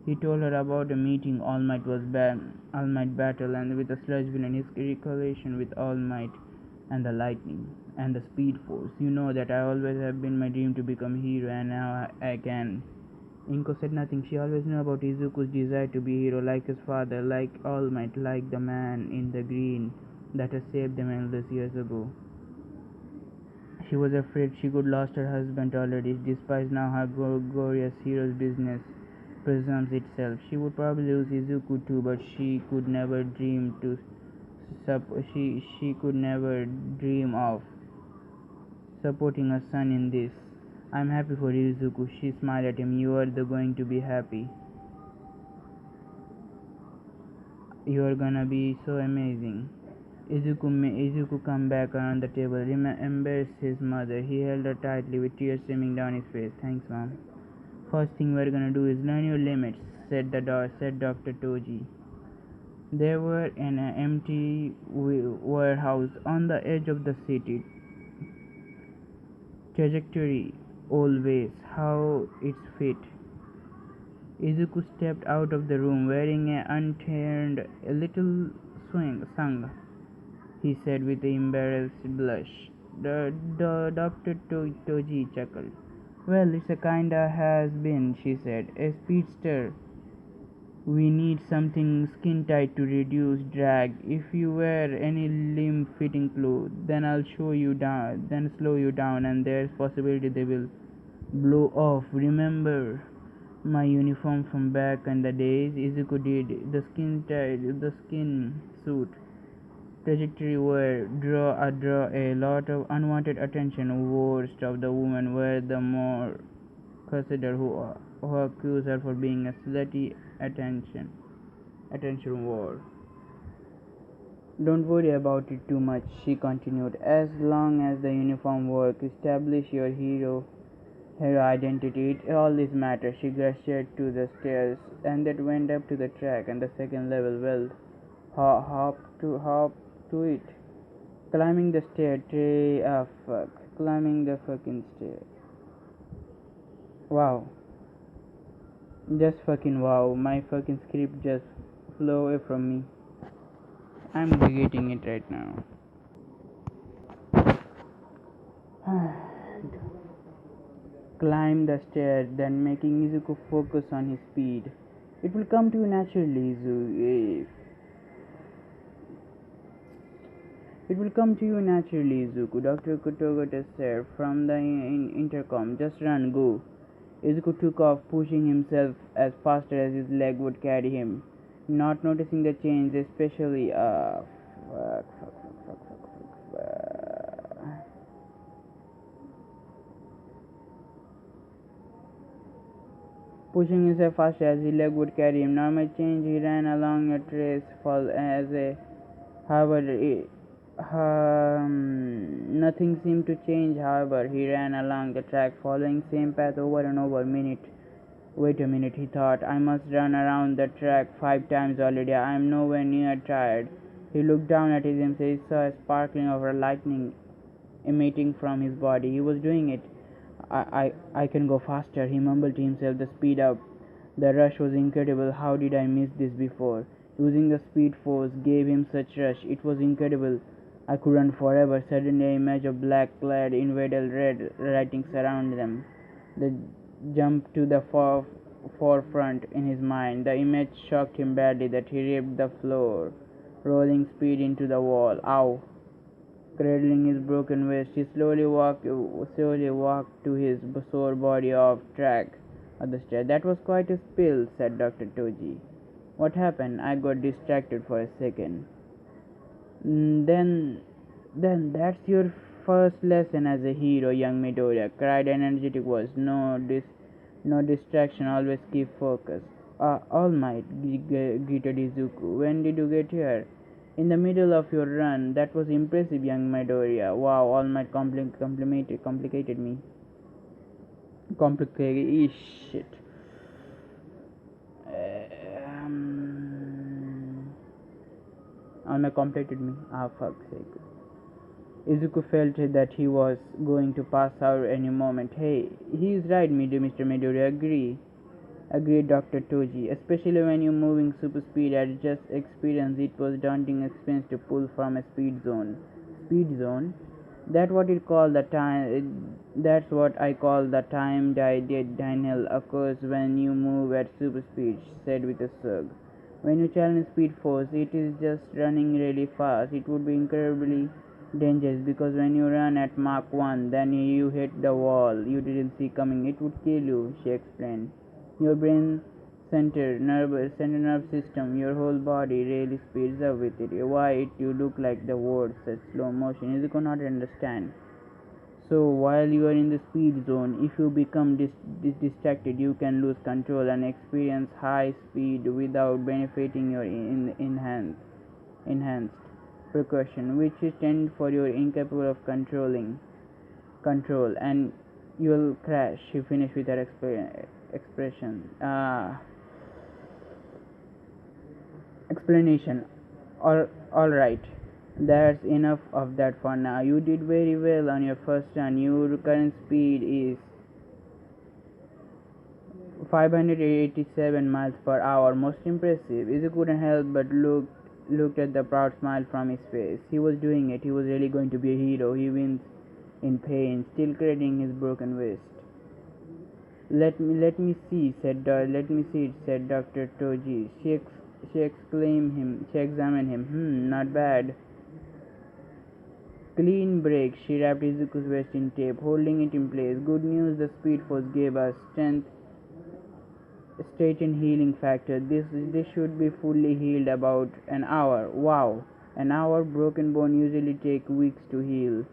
He told her about a meeting All Might battle, and with a sludge villain, his recollection with All Might and the lightning and the Speed Force. You know that I always have been my dream to become a hero, and now I can. Inko said nothing. She always knew about Izuku's desire to be a hero, like his father, like All Might, like the man in the green that had saved them endless years ago. She was afraid she could lost her husband already, despite now her glorious hero's business presumes itself. She would probably lose Izuku too, but she could never dream of supporting her son in this. I'm happy for Izuku. She smiled at him. You are going to be happy. You are gonna be so amazing. Izuku come back around the table, embraced his mother. He held her tightly with tears streaming down his face. Thanks, Mom. First thing we're gonna do is learn your limits, said Dr. Toji. They were in an empty warehouse on the edge of the city. Trajectory, always, how it's fit. Izuku stepped out of the room wearing an unturned little sung, he said with an embarrassed blush. The Dr. Toji chuckled. Well, it's a kinda has been, she said. A speedster. We need something skin tight to reduce drag. If you wear any limb fitting clothes, then I'll slow you down, and there's possibility they will blow off. Remember my uniform from back in the days? Izuku did. The skin suit. Trajectory were draw a lot of unwanted attention. Worst of the women were the more considered who accused her for being a slutty attention whore. Don't worry about it too much, she continued. As long as the uniform work, establish your hero identity, it all this matters. She gestured to the stairs and that went up to the track and the second level. Well, hop to it. Climbing the stair, climbing the fucking stair. Wow. Just fucking wow. My fucking script just flew away from me. I'm getting it right now. Climb the stair, then making Izuku focus on his speed. It will come to you naturally, Izuku. It will come to you naturally, Izuku. Dr. Kotogota said from the intercom. Just run, go. Izuku took off, pushing himself as fast as his leg would carry him, not noticing the change, especially pushing himself faster as his leg would carry him. Normal change, he ran along a trace fall as a however nothing seemed to change. However, he ran along the track, following same path over and over. Wait a minute, he thought. I must run around the track 5 times already. I am nowhere near tired. He looked down at himself. He saw a sparkling of lightning emitting from his body. He was doing it. I can go faster, he mumbled to himself. The speed up. The rush was incredible. How did I miss this before? Using the speed force gave him such rush. It was incredible. I could run forever. Suddenly an image of black-clad invader red writing surrounded them. The jump to the forefront in his mind. The image shocked him badly that he ripped the floor, rolling speed into the wall. Ow! Cradling his broken waist, he slowly walked to his sore body off track of the stair. That was quite a spill, said Dr. Toji. What happened? I got distracted for a second. "Mm, then that's your first lesson as a hero, young Midoriya," cried an energetic voice. No distraction, always keep focus. All Might, greeted Izuku. When did you get here? In the middle of your run. That was impressive, young Midoriya. Wow, All Might complicated me. Complicated shit. All Might completed me. Ah, fuck's sake. Izuku felt that he was going to pass out any moment. Hey, he's right, Mr. Midori. Agreed Dr. Toji. Especially when you're moving super speed. I just experienced it was daunting experience to pull from a speed zone. Speed zone? That's what I call the time Daniel occurs when you move at super speed, she said with a shrug. When you challenge speed force, it is just running really fast. It would be incredibly dangerous because when you run at Mach 1, then you hit the wall you didn't see coming. It would kill you, she explained. Your brain nerve system, your whole body really speeds up with it. Why it you look like the words such slow motion? You cannot understand. So while you are in the speed zone, if you become distracted, you can lose control and experience high speed without benefiting your enhanced precaution, which is tend for your incapable of control, and you'll crash. He finished with her expression. Explanation. All right. That's enough of that for now. You did very well on your first run. Your current speed is 587 miles per hour. Most impressive. Izu couldn't help but looked at the proud smile from his face. He was doing it. He was really going to be a hero. He wins in pain, still cradling his broken waist. Let me see, said Dr. Toji. She examined him. Not bad. Clean break. She wrapped Izuku's waist in tape, holding it in place. Good news, the speed force gave us strength, straighten healing factor. This should be fully healed about an hour. Wow. An hour. Broken bone usually take weeks to heal,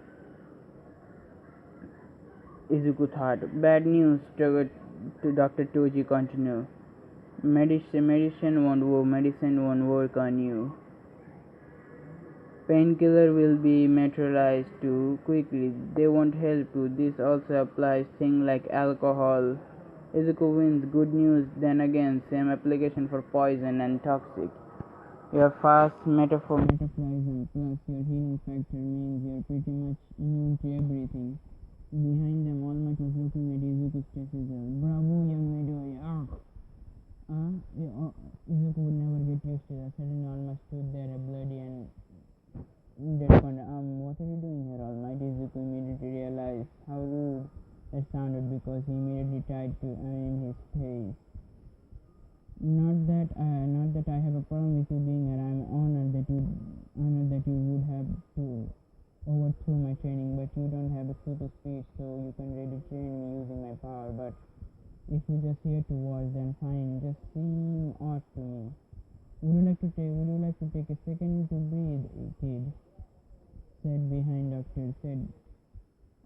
Izuku thought. Bad news, to Dr. Toji continued. Medicine won't work on you. Painkiller will be materialized too quickly. They won't help you. This also applies things like alcohol. Izuku wins. Good news. Then again, same application for poison and toxic. Your fast metabolism plus your healing factor means you're pretty much immune to everything. Behind them, All Might was looking at Izuku's test results. Bravo, young Midoriya. Izuku would never get used to that. Suddenly, All Might stood there, a bloody and deadpan. What are you doing here, All Might? Izuku immediately realized how rude that sounded because he immediately tried to aim his face. Not that I have a problem with you being here. I'm honored that you would have to overthrow my training, but you don't have a super speed, so you can really train me using my power. But If you just here to watch, then fine. Just seem odd to me. Would you like to take a second to breathe, kid?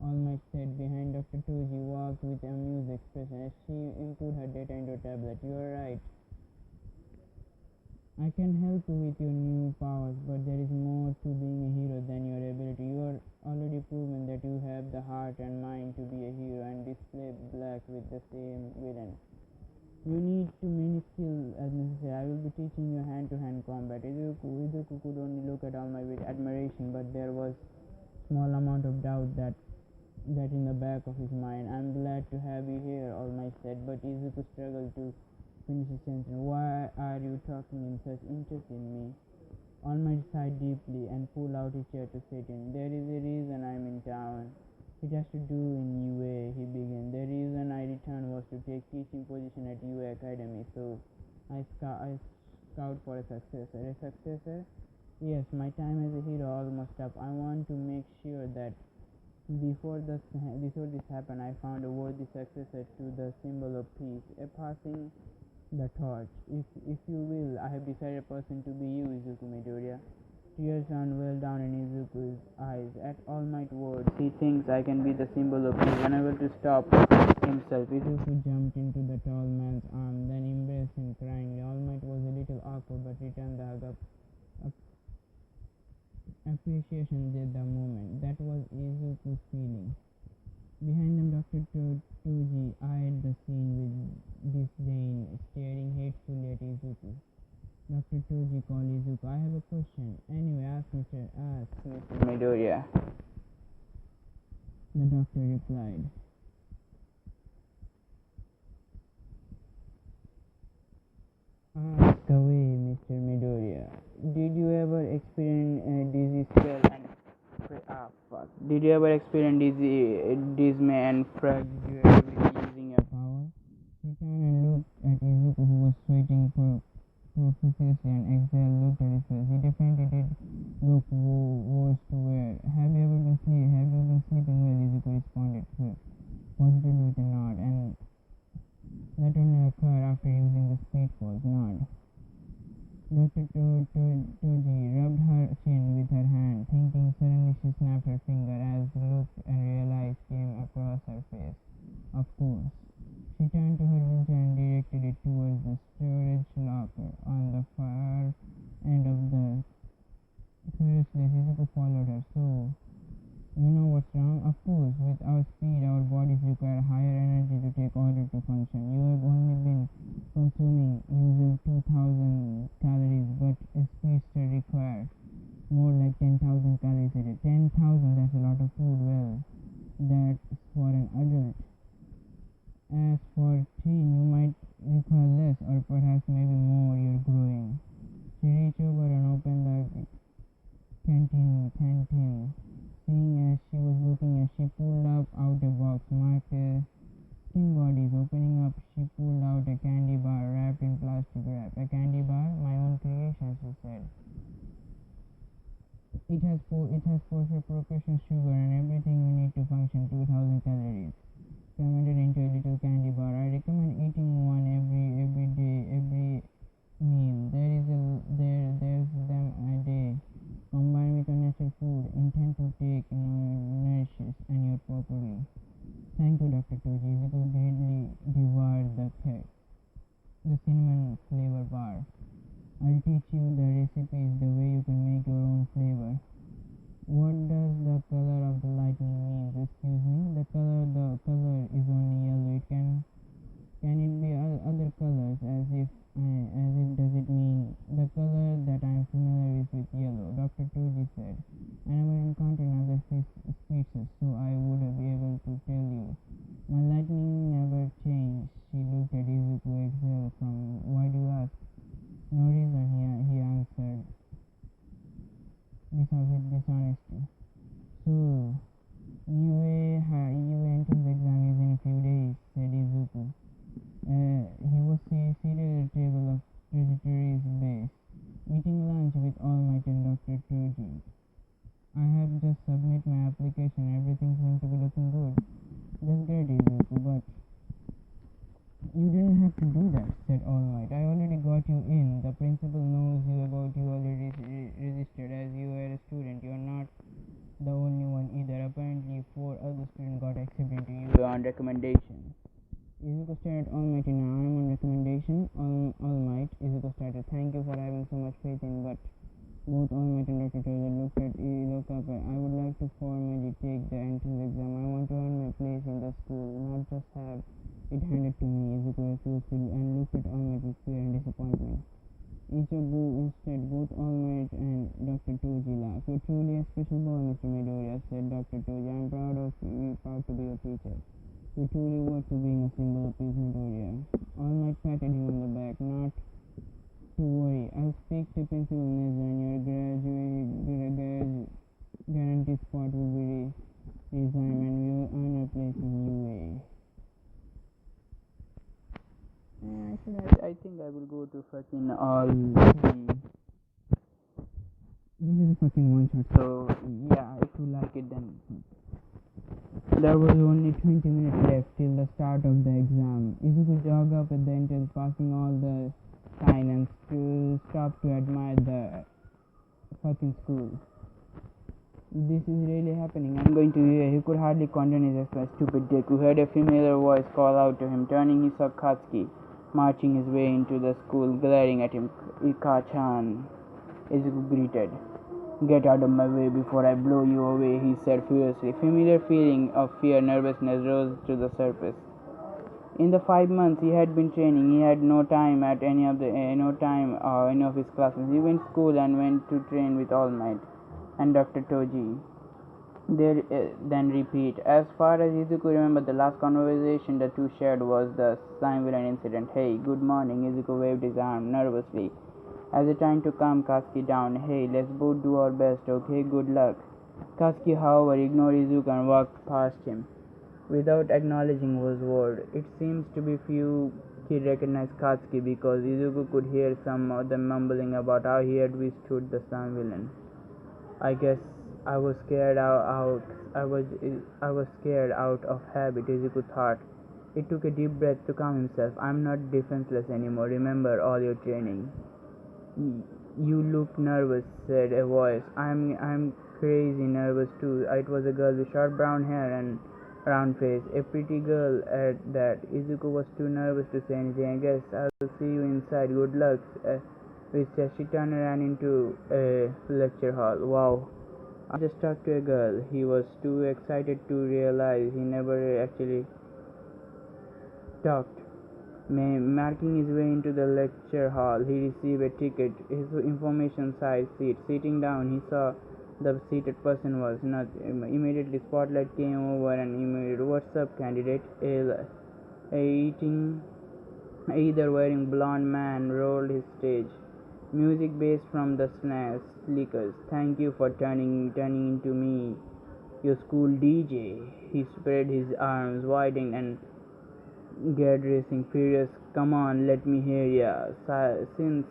All Might said behind Dr. Toji walked with amused expression as she input her data into a tablet. You are right. I can help you with your new powers, but there is more to being a hero than your ability. You are already proven that you have the heart and mind to be a hero and display black with the same villain. You need too many skills as necessary. I will be teaching you hand-to-hand combat. Izuku could only look at All Might with admiration, but there was small amount of doubt that in the back of his mind. I'm glad to have you here, All Might said, but Izuku struggled to finish his sentence. Why are you talking in such interest in me? All Might sighed deeply and pulled out his chair to sit in. There is a reason I'm in town. It has to do in UA, he began. The reason I returned was to take teaching position at UA Academy, so I scout for a successor. A successor? Yes, my time as a hero almost up. I want to make sure that before this happened, I found a worthy successor to the symbol of peace, a passing the torch. If you will, I have decided a person to be you, Izuku Midoriya. Tears ran well down in Izuku's eyes. At All Might words, he thinks I can be the symbol of peace. Unable to stop himself, Izuku jumped into the tall man's arm, then embraced him crying. All Might was a little awkward, but returned the hug. Appreciation did the moment. That was Izuku's feeling. Behind them, Dr. Toji eyed the scene with disdain, staring hatefully at Izuku. Dr. Toji called Izuku. I have a question. Anyway, ask Mr. Midoriya. The doctor replied. Ask away, Mr. Midoriya. Did you ever experience dizzy spell and Did you ever experience dismay and frag? Did you ever be using your power? He turned and looked at Izuku, who was sweating profusely, and exhaled. Looked at his face. He definitely did look worse to wear. Have you been sleeping well? Izuku responded positively with a nod, and that only occurred after using the speed force nod. Dr. Toji rubbed her chin with her hand, thinking. Suddenly she snapped her finger as look and realized came across her face. Of course. She turned to her wheelchair and directed it towards the storage locker on the far end of the. Curiously, Izuku followed her. So, you know what's wrong? Of course, with our speed, our bodies require higher energy to take order to function. You have only been consuming usual 2,000 calories, but a speedster requires more like 10,000 calories a day. 10,000, that's a lot of food. Well, that's for an adult. As for teen, you might require less, or perhaps maybe more. You're growing. She reached over and opened the canteen. Seeing as she was looking at, she pulled out a box marked skin bodies. Opening up, she pulled out a candy bar wrapped in plastic wrap. A candy bar? My own creation, she said. It has proportion sugar and everything you need to function. 2,000 calories. Fermented into a little candy bar. I recommend eating one every day, every meal. There's them a day. Combined with your natural food, intend to take nourishes and you're properly. Thank you, Dr. Toji. Izuku greedily devoured the cinnamon flavor bar. I'll teach you the recipes, the way you can make your own flavor. What does the color of the lightning mean? Excuse me? The color is only yellow. Can it be other colors? As if does it mean the color that I'm familiar with yellow? Dr. Toji said. I never encountered other species, so I would be able to tell you. My lightning never changed. She looked at Izuku. Exhale from. Why do you ask? No reason, he answered. This with dishonesty. So, you entrance exam is in a few days, said Izuku. He was seated at a table of Trajectory's base, eating lunch with All Might and Dr. Toji. You didn't have to do that, said All Might. I already got you in. The principal knows you about you already registered as you were a student. You're not the only one either. Apparently, 4 other students got accepted into you on recommendation. Izuku stared at All Might in an arm on recommendation. All Might, Izuku started. Thank you for having so much faith in, but both All Might and Dr. Tozer looked up. I would like to formally take the entrance exam. I want to earn my place in the school, not just have it handed to me. Izuku refused and looked at All Might with fear and disappointment. Instead, both All Might and Dr. Toji laughed. You're truly a special boy, Mr. Midoriya, said Dr. Toji. I'm proud of you, proud to be your teacher. You're truly worth to being a symbol of Prince Midoriya. All Might patted him on the back. Not to worry. I'll speak to Principal Nezra and your guarantee spot will be resigned and we'll earn a place in UA. I think I will go to fucking all. This is a fucking one shot, so yeah, if you like it, then. There was only 20 minutes left till the start of the exam. Izuku jogged up at the entrance, passing all the signs to stop to admire the fucking school. This is really happening. I'm going to hear. He could hardly contain his expression. Stupid deku heard a familiar voice call out to him. Turning, he saw Katsuki marching his way into the school, glaring at him. Ika-chan, Izuku greeted. Get out of my way before I blow you away, he said furiously. Familiar feeling of fear, nervousness rose to the surface. In the 5 months he had been training, he had no time at any of his classes. He went to school and went to train with All Might and Dr. Toji. Then repeat. As far as Izuku remembered, the last conversation the two shared was the slime villain incident. Hey, good morning. Izuku waved his arm nervously as he tried to calm Katsuki down. Hey, let's both do our best, okay? Good luck. Katsuki, however, ignored Izuku and walked past him without acknowledging his word. It seems to be few kids recognized Katsuki because Izuku could hear some of them mumbling about how he had withstood the slime villain. I guess I was scared out. I was scared out of habit, Izuku thought. He took a deep breath to calm himself. I'm not defenseless anymore. Remember all your training. You look nervous, said a voice. I'm crazy nervous too. It was a girl with short brown hair and round face. A pretty girl at that. Izuku was too nervous to say anything. I guess I'll see you inside. Good luck. Which she turned and ran into a lecture hall. Wow. I just talked to a girl. He was too excited to realize he never actually talked. Marking his way into the lecture hall, he received a ticket, his information size seat. Sitting down, he saw the seated person was not. Immediately, spotlight came over and immediately, what's up, candidate? Either wearing blonde man rolled his stage. Music based from the Slickers. Thank you for turning into me, your school DJ. He spread his arms wide and get racing, furious. Come on, let me hear ya. Since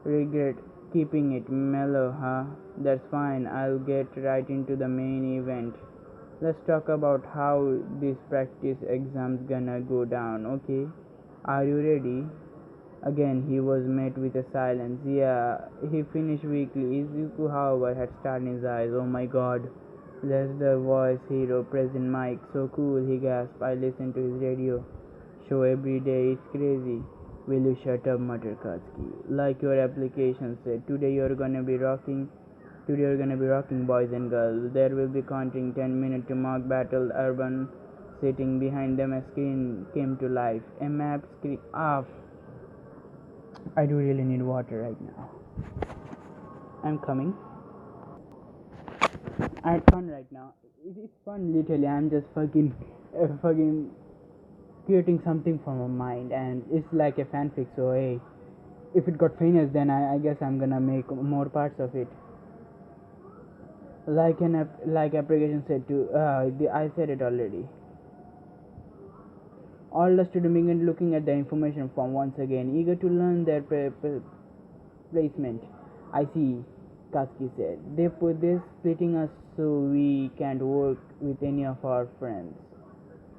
regret keeping it mellow, huh? That's fine. I'll get right into the main event. Let's talk about how this practice exam's gonna go down, okay? Are you ready? Again, he was met with a silence. Yeah, he finished weakly. Izuku, however, had stars in his eyes. Oh my god. That's the voice hero, President Mike. So cool, he gasped. I listened to his radio show every day. It's crazy. Will you shut up, muttered Katsuki. Like your application said, today you're gonna be rocking, boys and girls. There will be counting 10 minutes to mock battle. Urban sitting behind them, a screen came to life. A map screen off. I do really need water right now. I'm coming. I had fun right now. It's fun, literally. I'm just fucking creating something from my mind, and it's like a fanfic. So hey, if it got famous, then I guess I'm gonna make more parts of it. Like application said to. I said it already. All the students began looking at the information form once again, eager to learn their placement. I see, Katsuki said. They put this splitting us so we can't work with any of our friends.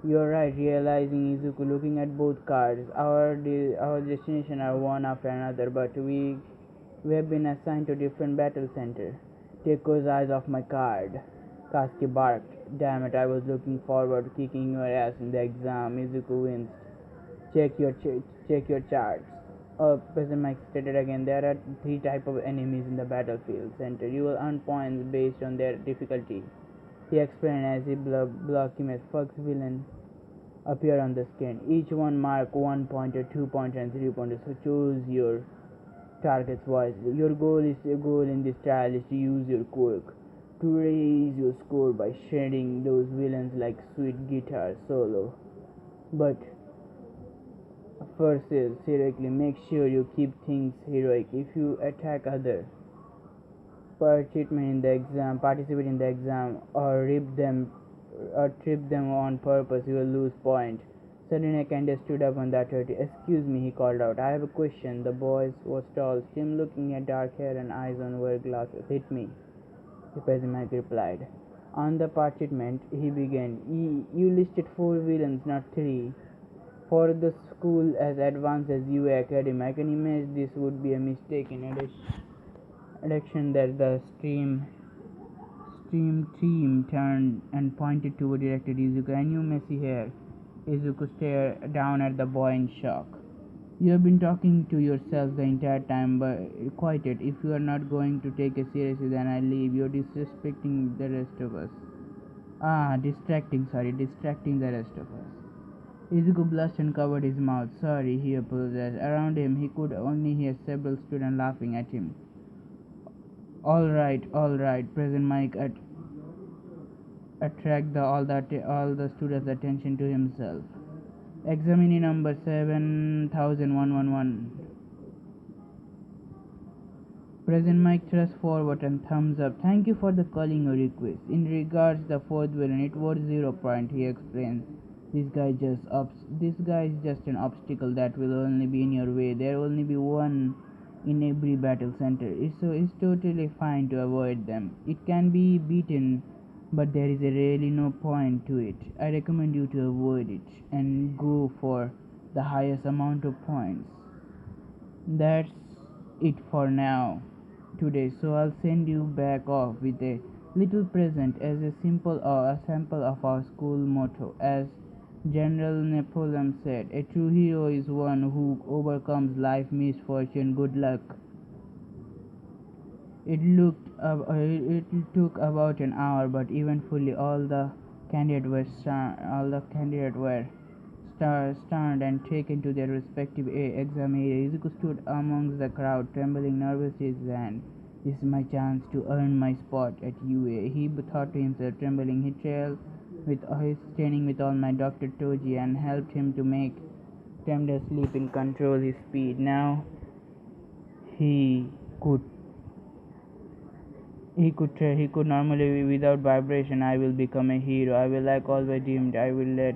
You're right, realizing Izuku looking at both cards. Our destination are one after another, but we have been assigned to different battle center. Take those eyes off my card. Kaski barked. Damn it, I was looking forward to kicking your ass in the exam. Izuku winced. Check your charts. President Mike stated again, there are three types of enemies in the battlefield center. You will earn points based on their difficulty. He explained as he blocky as Fox villain appear on the screen. Each one mark 1 pointer, 2 pointer and 3 pointer. So choose your targets wisely. Your goal in this trial is to use your quirk to raise your score by shredding those villains like sweet guitar solo. But first is heroically make sure you keep things heroic. If you attack other participate in the exam or trip them on purpose, you will lose point. Suddenly Candace stood up on the authority. Excuse me, he called out. I have a question. The boy was tall, slim looking, had dark hair and eyes on wear glasses. Hit me, the peasant replied. On the parchment, he began. You listed 4 villains, not 3. For the school as advanced as UA Academy, I can imagine this would be a mistake. In addition, that the stream team turned and pointed toward directed Izuku. And you messy hair. Izuku stared down at the boy in shock. You have been talking to yourself the entire time, but quite it. If you are not going to take it seriously, then I leave. You're disrespecting the rest of us. Distracting the rest of us. Izuku blushed and covered his mouth. Sorry, he apologized. Around him, he could only hear several students laughing at him. All right. President Mike attract all the students' attention to himself. Examine number 7111. President Mike thrust forward and thumbs up. Thank you for the calling your request. In regards the fourth villain, it was 0 point. He explains. This guy is just an obstacle that will only be in your way. There will only be one in every battle center. It's totally fine to avoid them. It can be beaten, but there is really no point to it. I recommend you to avoid it and go for the highest amount of points. That's it for now today, so I'll send you back off with a little present as a sample of our school motto. As General Napoleon said, a true hero is one who overcomes life misfortune. Good luck. It took about an hour, but eventually all the candidates were stunned and taken to their respective exam areas. Izuku stood amongst the crowd, trembling nervously in his hand. This is my chance to earn my spot at UA, he thought to himself, trembling. He trailed with his training with all my Dr. Toji and helped him to make tempt sleep and control his speed. Now he could he could normally without vibration. I will become a hero. I will like always dreamed. I will let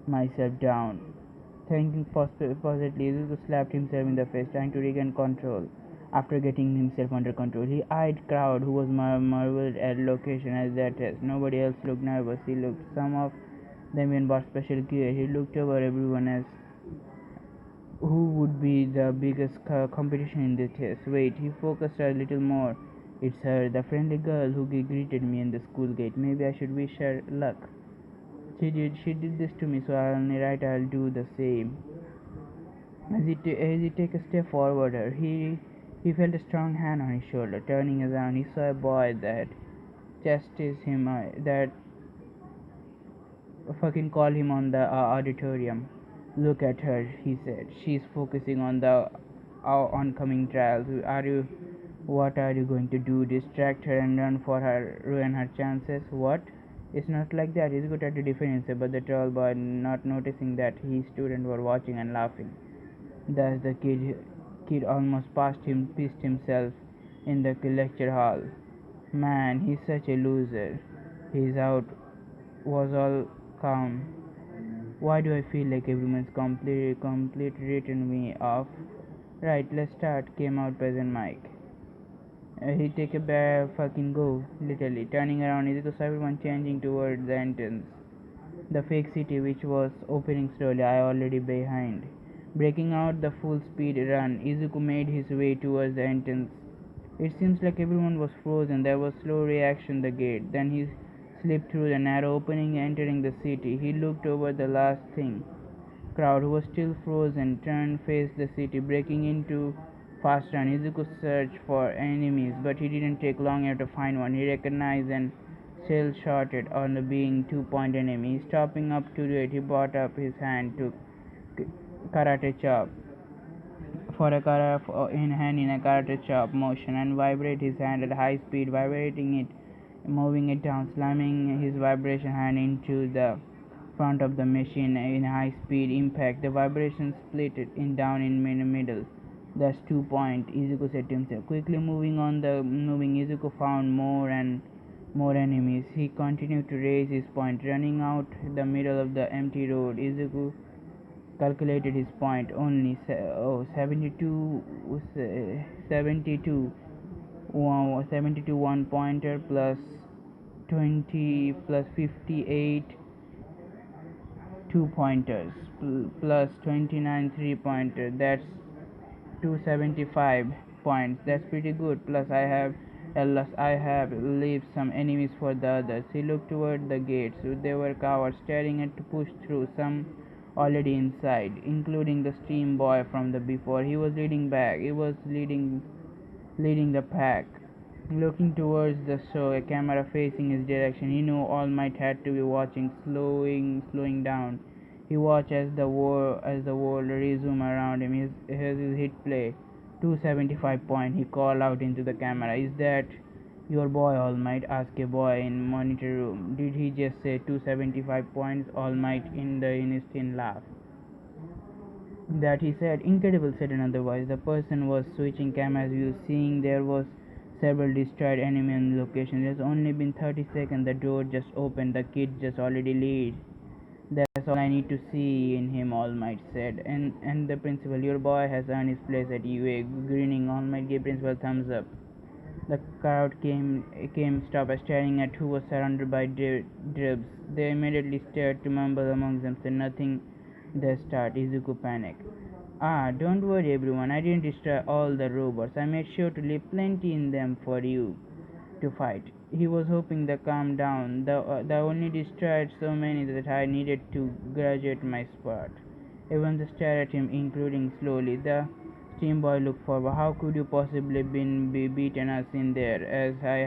myself down. Thinking positively, Izuku slapped himself in the face, trying to regain control. After getting himself under control, he eyed crowd who was marveled at location as their test. Nobody else looked nervous. He looked some of them in bought special gear. He looked over everyone as who would be the biggest competition in the test. Wait, he focused a little more. It's her, the friendly girl who greeted me in the school gate. Maybe I should wish her luck. She did this to me, so I'll do the same. As he took a step forward, he felt a strong hand on his shoulder. Turning around, he saw a boy that chastised him, that fucking called him on the auditorium. Look at her, he said. She's focusing on the oncoming trials. What are you going to do? Distract her and ruin her chances? What? It's not like that. He's good at the defense, but the tall boy, not noticing that his students were watching and laughing. Thus the kid almost pissed himself in the lecture hall. Man, he's such a loser. He's out was all calm. Why do I feel like everyone's completely written me off? Right, let's start, came out President Mike. He take a fucking go, literally. Turning around, he saw everyone changing towards the entrance. the fake city which was opening slowly. I already behind. Breaking out the full speed run, Izuku made his way towards the entrance. It seems like everyone was frozen. There was slow reaction the gate. Then he slipped through the narrow opening entering the city. He looked over the last thing. Crowd who was still frozen turned faced the city, breaking into fast run. Izuku searched for enemies, but he didn't take long enough to find one. He recognized and shell-shotted on the being two-point enemy. Stopping up to do it, he brought up his hand to karate chop for a in hand in a karate chop motion and vibrate his hand at high speed, vibrating it, moving it down, slamming his vibration hand into the front of the machine in high speed impact. The vibration split it in down in the middle. That's 2 point, Izuku said to himself. Quickly moving, Izuku found more and more enemies. He continued to raise his point, running out the middle of the empty road. Izuku calculated his point only 72 1 pointer plus 20 plus 58 2 pointers plus 29 3 pointer, that's 275 points. That's pretty good. Plus I have left some enemies for the others. He looked toward the gates. They were cowards staring at to push through, some already inside, including the stream boy from the before. He was leading back. He was leading the pack. Looking towards the show, a camera facing his direction, he knew All Might had to be watching, slowing down. He watched as the world resumed around him. His hit play, 275 point. He called out into the camera. Is that your boy, All Might? Asked a boy in monitor room. Did he just say 275 points? All Might in the instant laugh. That he said. Incredible, said another voice. The person was switching camera's view, seeing there was several destroyed enemy on location. There's only been 30 seconds. The door just opened. The kid just already lead. That's all I need to see in him, All Might said. And the principal, your boy has earned his place at UA. Grinning, All Might gave principal thumbs up. The crowd came stopped staring at who was surrounded by dribs. They immediately started to mumble among themselves. Nothing. They start. Izuku panicked. Ah, don't worry everyone. I didn't destroy all the robots. I made sure to leave plenty in them for you to fight. He was hoping to calm down. The only destroyed so many that I needed to graduate my spot. Everyone stared at him, including slowly. The steam boy looked forward. How could you possibly be beaten us in there? As I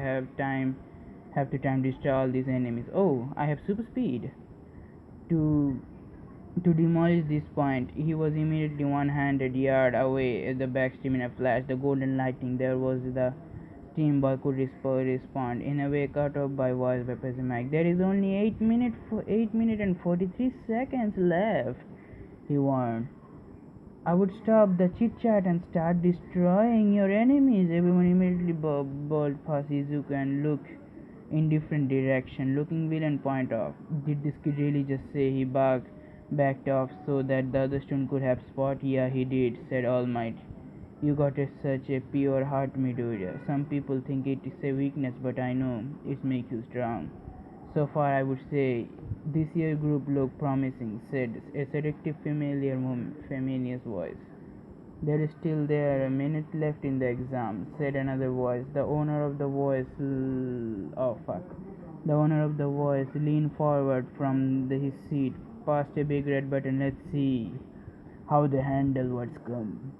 have to time destroy all these enemies. Oh, I have super speed. To demolish this point, he was immediately 100 yards away at the backstream in a flash. The golden lightning. There was the steam boy could respond in a way cut off by voice by pressing mic. There is only 8 minutes and 43 seconds left, he warned. I would stop the chit chat and start destroying your enemies. Everyone immediately bowled past Izuku and looked in different direction. Looking villain point off. Did this kid really just say? He backed off so that the other student could have spot. Yeah, he did, said All Might. You got such a pure heart, Midoriya. Some people think it is a weakness, but I know it makes you strong. So far, I would say this year group looked promising, said a seductive familiar voice. There is still a minute left in the exam, said another voice. The owner of the voice leaned forward from his seat, past a big red button. Let's see how they handle what's come.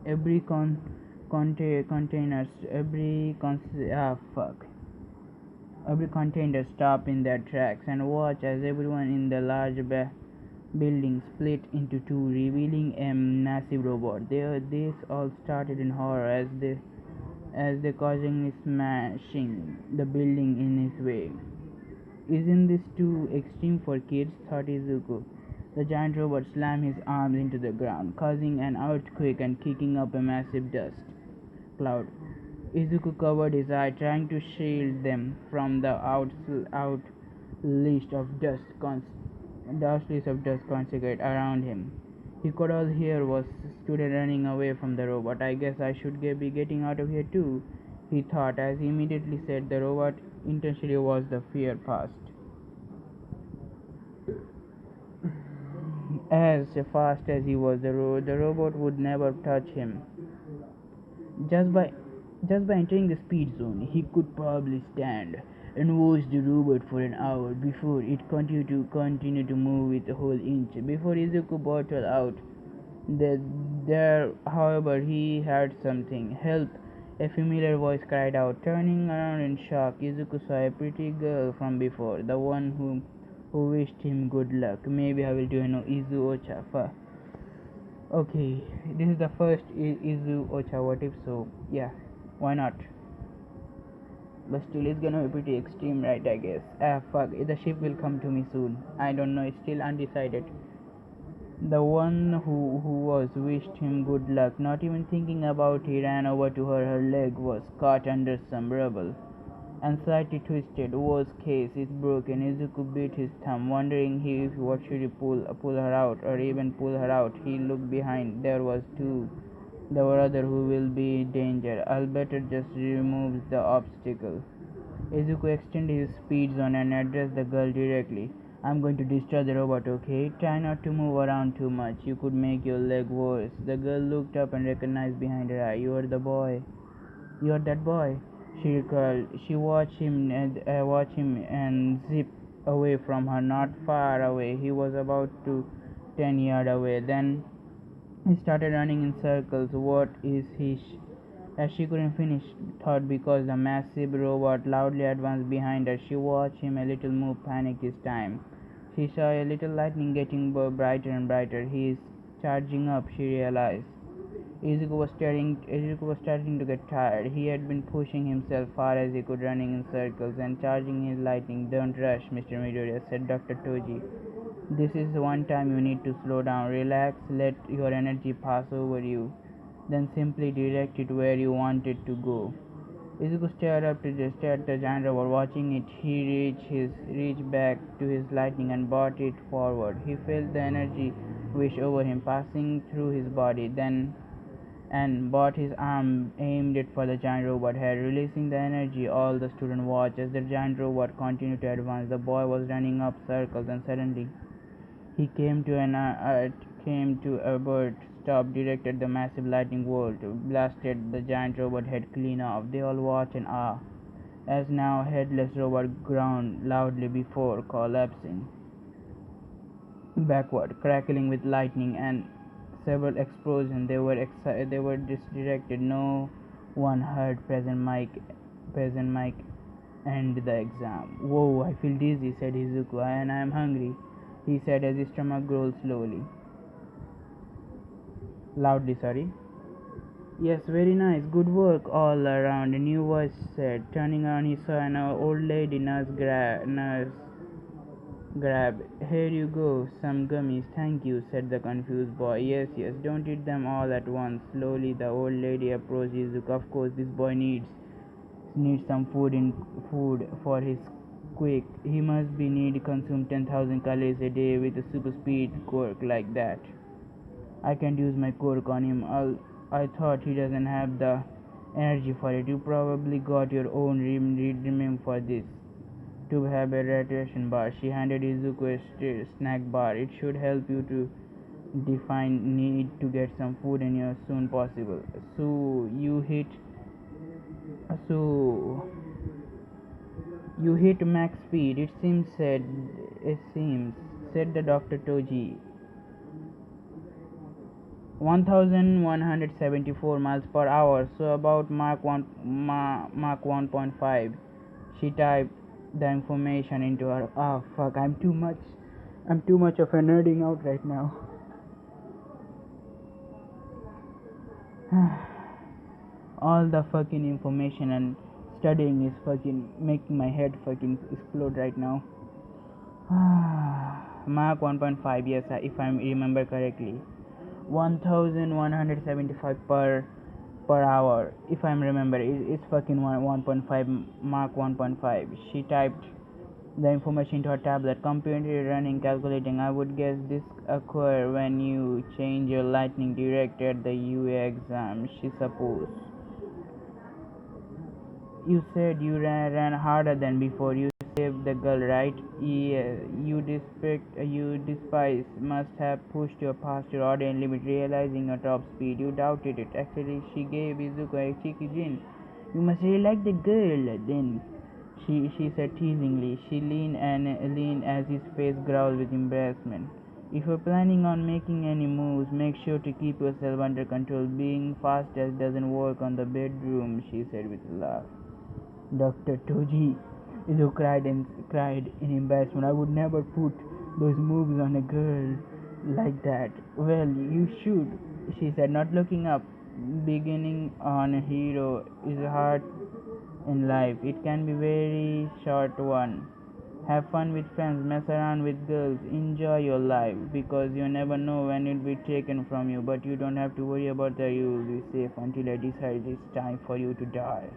Every containers, every container stopped in their tracks and watched as everyone in the large building split into two, revealing a massive robot. This all started in horror as they causing smashing the building in his way. Isn't this too extreme for kids? Thought Izuku. The giant robot slammed his arms into the ground, causing an earthquake and kicking up a massive dust cloud. Izuku covered his eyes, trying to shield them from the outburst of dust concentrated around him. He could all hear was student running away from the robot. I guess I should be getting out of here too, he thought, as he immediately said the robot intentionally was the fear past. as fast as he was. The robot would never touch him. Just by just by entering the speed zone, he could probably stand and watch the robot for an hour before it continued to move with a whole inch. Before Izuku bottled out that there, however, he heard something. Help! A familiar voice cried out. Turning around in shock, Izuku saw a pretty girl from before, the one who wished him good luck. Maybe I will do an Izu Ocha. Okay, this is the first Izu Ocha what if, so yeah, why not? But still, it's gonna be pretty extreme, right? I guess. Ah, fuck, the ship will come to me soon. I don't know, it's still undecided. The one who was wished him good luck, not even thinking about he ran over to her. Her leg was caught under some rubble and slightly twisted. Worst case, it's broken. Izuku bit his thumb, wondering if what should he pull her out, or even pull her out. He looked behind. There were other who will be in danger. I'll better just remove the obstacle. Izuku extended his speed zone and addressed the girl directly. I'm going to destroy the robot, okay? Try not to move around too much. You could make your leg worse. The girl looked up and recognized behind her eye. You're the boy. You're that boy. She recalled. She watched him and zip away from her, not far away. He was about to 10 yards away. Then he started running in circles. What is he? As she couldn't finish thought because the massive robot loudly advanced behind her. She watched him a little move, panicked this time. She saw a little lightning getting brighter and brighter. He is charging up, she realized. Izuku was starting to get tired. He had been pushing himself far as he could, running in circles and charging his lightning. Don't rush, Mr. Midoriya, said Dr. Toji. This is one time you need to slow down, relax, let your energy pass over you, then simply direct it where you want it to go. Izuku stared at the giant robot. Watching it, he reached back to his lightning and brought it forward. He felt the energy wish over him, passing through his body, then and brought his arm aimed it for the giant robot head, releasing the energy. All the students watched as the giant robot continued to advance. The boy was running up circles, and suddenly he came to a bird, stopped, directed the massive lightning bolt, blasted the giant robot head clean off. They all watched in awe, as now headless robot ground loudly before collapsing backward, crackling with lightning and several explosions. They were misdirected. No one heard Present Mike end the exam. Whoa, I feel dizzy, said Izuku, and I am hungry, he said as his stomach growled loudly, sorry. Yes, very nice, good work all around, a new voice said. Turning around, he saw an old lady nurse grab. Here you go, some gummies, thank you, said the confused boy. Yes, yes, don't eat them all at once. Slowly, the old lady approached Izuku. Of course, this boy needs some food for his quick. He must be need consume 10,000 calories a day with a super speed quirk like that. I can't use my quirk on him. I thought he doesn't have the energy for it. You probably got your own remem for this. To have a ration bar. She handed Izuku a snack bar. It should help you to define need to get some food in your soon possible. So you hit max speed. It seems said the Dr. Toji. 1174 miles per hour, so about Mach 1.5. She typed the information into her. Oh fuck, I'm too much of a nerding out right now. All the fucking information and studying is fucking making my head fucking explode right now. Mach 1.5, yes, if I remember correctly. 1175 per hour, if I remember. It's fucking 1.5, Mach 1.5. She typed the information into her tablet, computer running, calculating. I would guess this occur when you change your lightning direct at the UA exam. She supposed. You said you ran harder than before. You Save the girl, right? Yeah, you despise must have pushed your past your order limit, realizing your top speed. You doubted it. Actually, she gave Izuku a cheeky grin. You must really like the girl, then. She said teasingly. She leaned as his face growled with embarrassment. If you're planning on making any moves, make sure to keep yourself under control. Being fast just doesn't work on the bedroom, she said with a laugh. Dr. Toji, Izu cried in embarrassment. I would never put those moves on a girl like that. Well, you should, she said, not looking up. Beginning on a hero is hard in life. It can be very short one. Have fun with friends, mess around with girls, enjoy your life because you never know when it will be taken from you. But you don't have to worry about that. You will be safe until I decide it's time for you to die.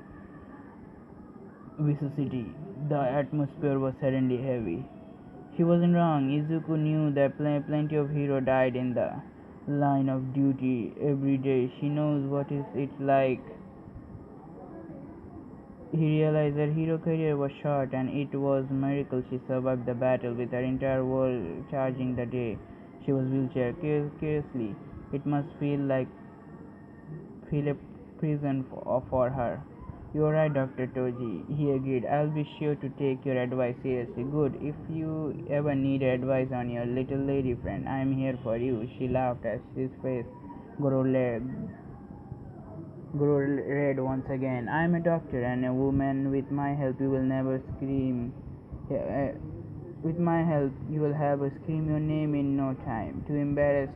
Vicissity. The atmosphere was suddenly heavy. She wasn't wrong. Izuku knew that plenty of heroes died in the line of duty every day. She knows what it's like. He realized her hero career was short, and it was a miracle she survived the battle with her entire world charging the day. She was wheelchair carelessly. It must feel a prison for her. You're right, Dr. Toji, he agreed. I'll be sure to take your advice seriously. Good. If you ever need advice on your little lady friend, I'm here for you. She laughed as his face grew red once again. I'm a doctor and a woman. With my help, you will never scream. Uh, with my help, you will have her scream your name in no time. Too embarrassed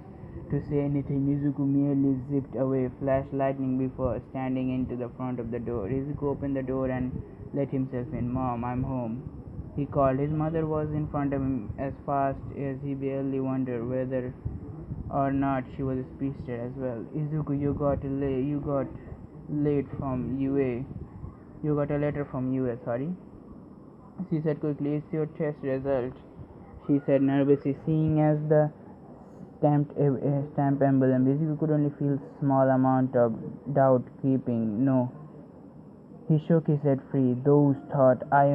to say anything, Izuku merely zipped away, flashed lightning before standing into the front of the door. Izuku opened the door and let himself in. Mom, I'm home. He called. His mother was in front of him as fast as he barely wondered whether or not she was a speedster as well. Izuku, you got late from UA. You got a letter from UA, sorry. She said quickly, it's your test result, she said nervously, seeing as the stamp emblem. Izuku could only feel small amount of doubt creeping. No. He shook his head free. Those thought I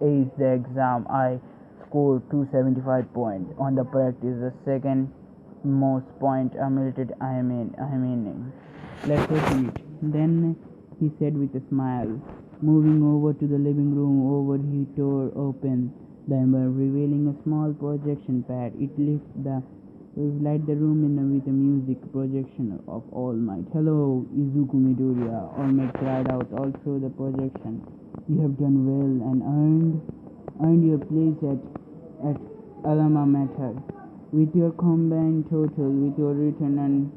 aced the exam. I scored 275 points on the practice, the second most point accumulated. I mean, let's open it. Then he said with a smile, moving over to the living room. He tore open the envelope, revealing a small projection pad. It light the room with a music projection of All Might. Hello, Izuku Midoriya, All Might cried out all through the projection. You have done well and earned your place at alma mater. With your combined total, with your return and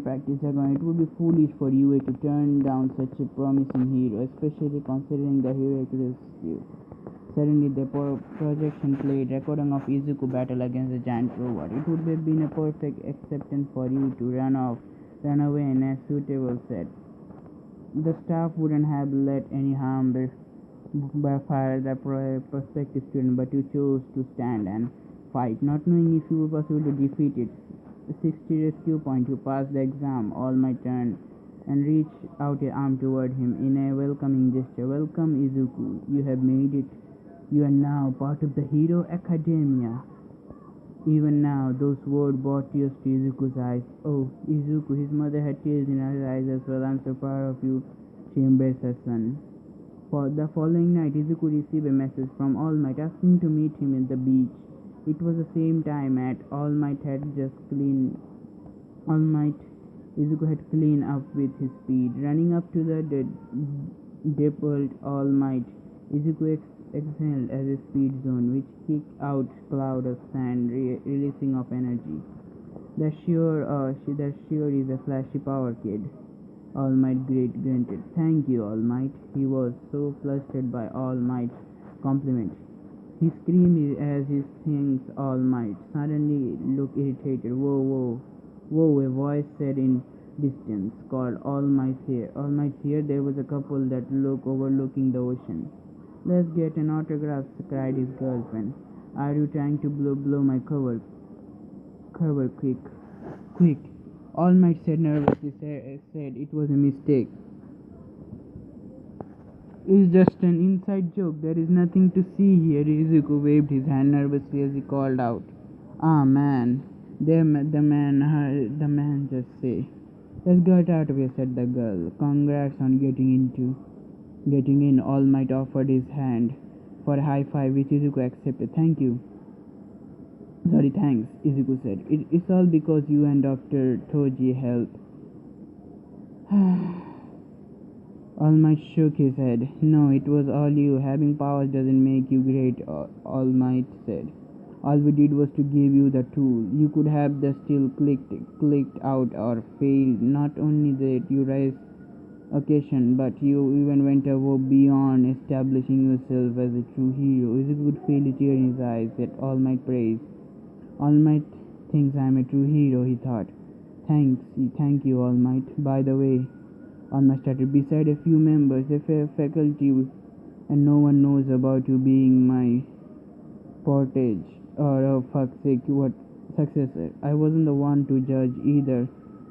practice ago, it would be foolish for you to turn down such a promising hero, especially considering the heroic risks you. Suddenly, the projection played recording of Izuku battle against the giant robot. It would have been a perfect acceptance for you to run away in a suitable set. The staff wouldn't have let any harm befall the prospective student, but you chose to stand and fight, not knowing if you were possible to defeat it. 60 rescue point. You passed the exam. All Might turned and reached out an arm toward him in a welcoming gesture. Welcome, Izuku. You have made it. You are now part of the Hero Academia. Even now, those words brought tears to Izuku's eyes. Oh, Izuku, his mother had tears in her eyes as well. I'm so proud of you, she embraced her son. For the following night, Izuku received a message from All Might asking to meet him at the beach. It was the same time at All Might Izuku had cleaned up with his speed. Running up to the dappled All Might, Izuku exhaled as a speed zone, which kicked out cloud of sand, releasing of energy. The sure is a flashy power, kid. All Might grunted. Thank you, All Might. He was so flustered by All Might's compliment. He screamed as he thanked All Might. Suddenly looked irritated. Whoa, a voice said in distance, called All Might's here. All Might's here. There was a couple that overlooking the ocean. Let's get an autograph, cried his girlfriend. Are you trying to blow my cover? Quick. All Might said nervously, said it was a mistake. It's just an inside joke. There is nothing to see here. Izuku waved his hand nervously as he called out, "Ah, man." The man just say, "Let's get out of here," said the girl. "Congrats on getting in." All Might offered his hand for a high five, which Izuku accepted. "Thank you." "Sorry, thanks," Izuku said. It's all because you and Dr. Toji helped." All Might shook his head. "No, it was all you. Having powers doesn't make you great," All Might said. "All we did was to give you the tool. You could have the still clicked out or failed. Not only that you raised occasion, but you even went above beyond establishing yourself as a true hero." Izuku could feel a tear in his eyes at All Might praise. "All Might thinks I'm a true hero," he thought. Thank you, All Might. By the way," All Might started, "beside a few members of faculty, and no one knows about you being my portage, or fuck's sake, what successor. I wasn't the one to judge either,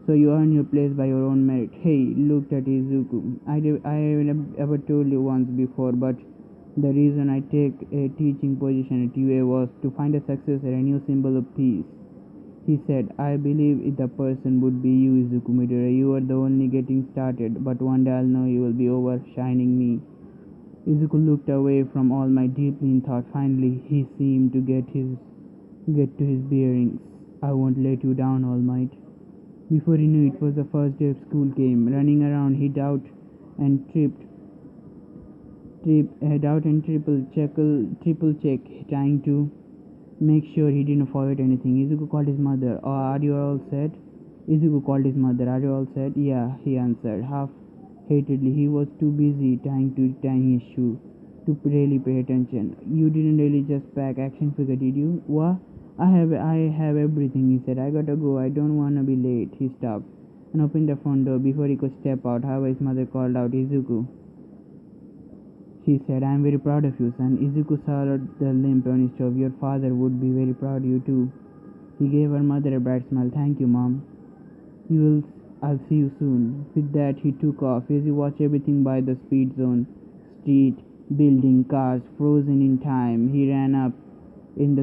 so you earn your place by your own merit." Hey, looked at Izuku. I haven't ever told you once before, but the reason I take a teaching position at UA was to find a successor, a new symbol of peace," he said. "I believe the person would be you, Izuku Midori. You are the only getting started, but one day I'll know you will be overshining me." Izuku looked away from All Might deeply in thought. Finally, he seemed to get to his bearings. "I won't let you down, All Might." Before he knew it was the first day of school came. Running around, he and tripped, doubt and triple check, trying to make sure he didn't forget anything. Izuku called his mother. "Oh, are you all set?" Izuku called his mother. "Are you all set?" "Yeah," he answered, half hatedly. He was too busy tying his shoe to really pay attention. "You didn't really just pack action figure, did you?" "What?" I have everything," he said. "I gotta go. I don't wanna be late." He stopped and opened the front door before he could step out. However, his mother called out, "Izuku," she said. "I am very proud of you, son." Izuku saw the limp on his jaw. "Your father would be very proud of you too." He gave her mother a bright smile. "Thank you, Mom. I'll see you soon." With that, he took off. As he watched everything by the speed zone, street, building, cars, frozen in time, he ran up and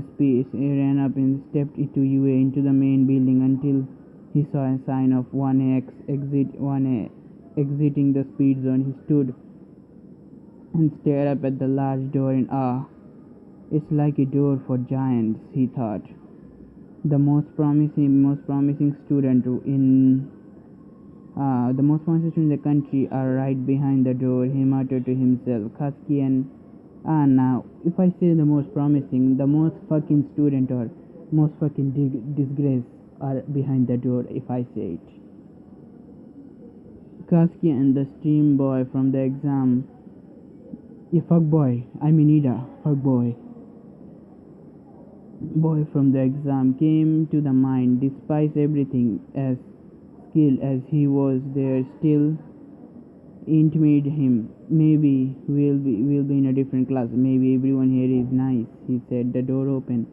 stepped into UA, into the main building, until he saw a sign of 1A exiting the speed zone. He stood and stared up at the large door in awe. "It's like a door for giants," he thought. The most promising student in the country are right behind the door," he muttered to himself. "Katsuki and now, if I say the most promising, the most fucking student or most fucking disgrace are behind the door if I say it." Katsuki and the stream boy from the exam. Yeah, fuck boy. I mean Ida. Fuck boy. Boy from the exam came to the mind. Despite everything, as skilled as he was, there still intimidated him. "Maybe we'll be in a different class. Maybe everyone here is nice," he said. The door opened,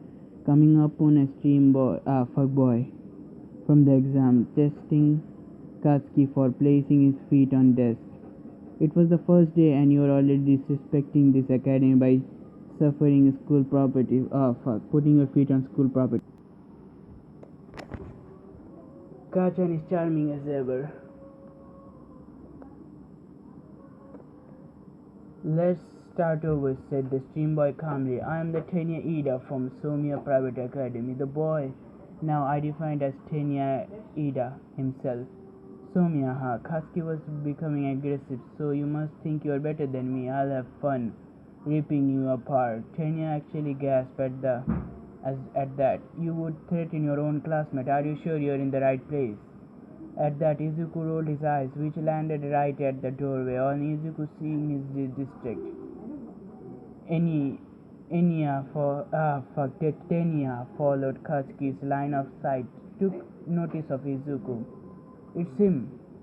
coming upon a fuck boy from the exam, testing Katsuki for placing his feet on desk. "It was the first day and you're already disrespecting this academy by suffering school property. Putting your feet on school property." Kachan is charming as ever. "Let's start over," said the stream boy calmly. "I am the Tenya Ida from Somia Private Academy." The boy, now identified as Tenya Ida himself. "Somia, huh?" Katsuki was becoming aggressive. "So you must think you're better than me. I'll have fun ripping you apart." Tenya actually gasped at that. "You would threaten your own classmate. Are you sure you're in the right place?" At that, Izuku rolled his eyes, which landed right at the doorway. On Izuku seeing his district, Tenya followed Katsuki's line of sight, took notice of Izuku. "It's him,"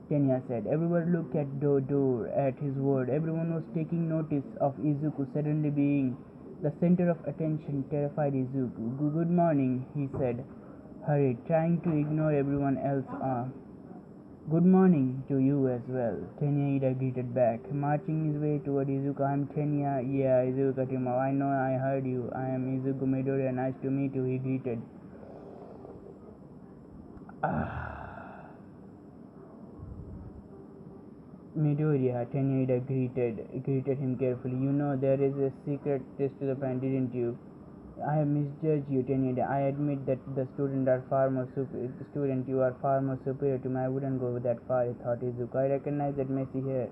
Tenya said. Everyone looked at the door at his word. Everyone was taking notice of Izuku suddenly being the center of attention. Terrified Izuku. "Good morning," he said, hurried, trying to ignore everyone else. Good morning to you as well, Tenya greeted back, marching his way toward Izuku. I'm Tenya, yeah, Izuku cut him off. I know, I heard you. I am Izuku Midoriya, nice to meet you, he greeted. Midoriya, Tenya greeted him carefully. You know there is a secret test to the plan, didn't you? I have misjudged you, Tenya. I admit that the student you are far more superior to me. I wouldn't go that far, thought Izuku. I recognize that messy hair,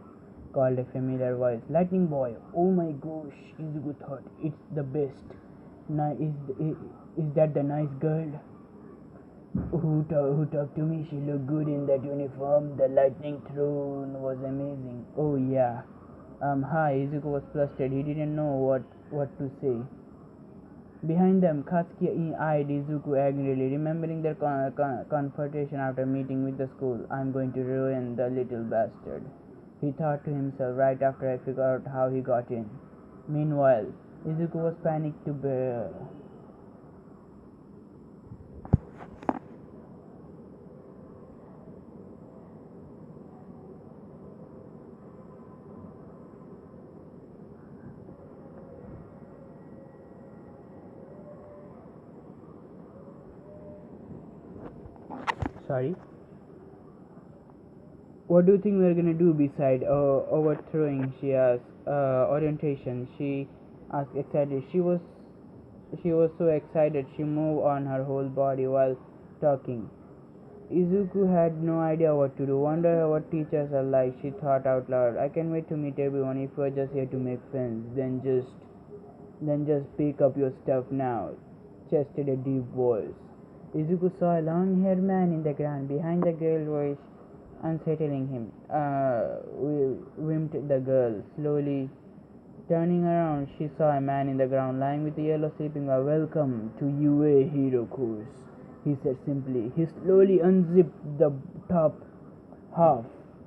called a familiar voice. Lightning Boy. Oh my gosh, Izuku thought. It's the best. Is that the nice girl who talked to me? She looked good in that uniform. The lightning throne was amazing. Oh yeah. Hi. Izuku was flustered. He didn't know what to say. Behind them, Katsuki eyed Izuku angrily, remembering their confrontation after meeting with the school. I'm going to ruin the little bastard, he thought to himself right after I figured out how he got in. Meanwhile, Izuku was panicked to bear. Sorry. What do you think we're gonna do beside overthrowing? She asked. Orientation. She asked excited. She was so excited she moved on her whole body while talking. Izuku had no idea what to do. Wonder what teachers are like, she thought out loud. I can't wait to meet everyone. If you're just here to make friends, then just pick up your stuff now, chested a deep voice. Izuku saw a long-haired man in the ground behind the girl voice, unsettling him. Whimpered the girl. Slowly turning around, she saw a man in the ground lying with a yellow sleeping bag. Welcome to UA Hero Course, he said simply. He slowly unzipped the top half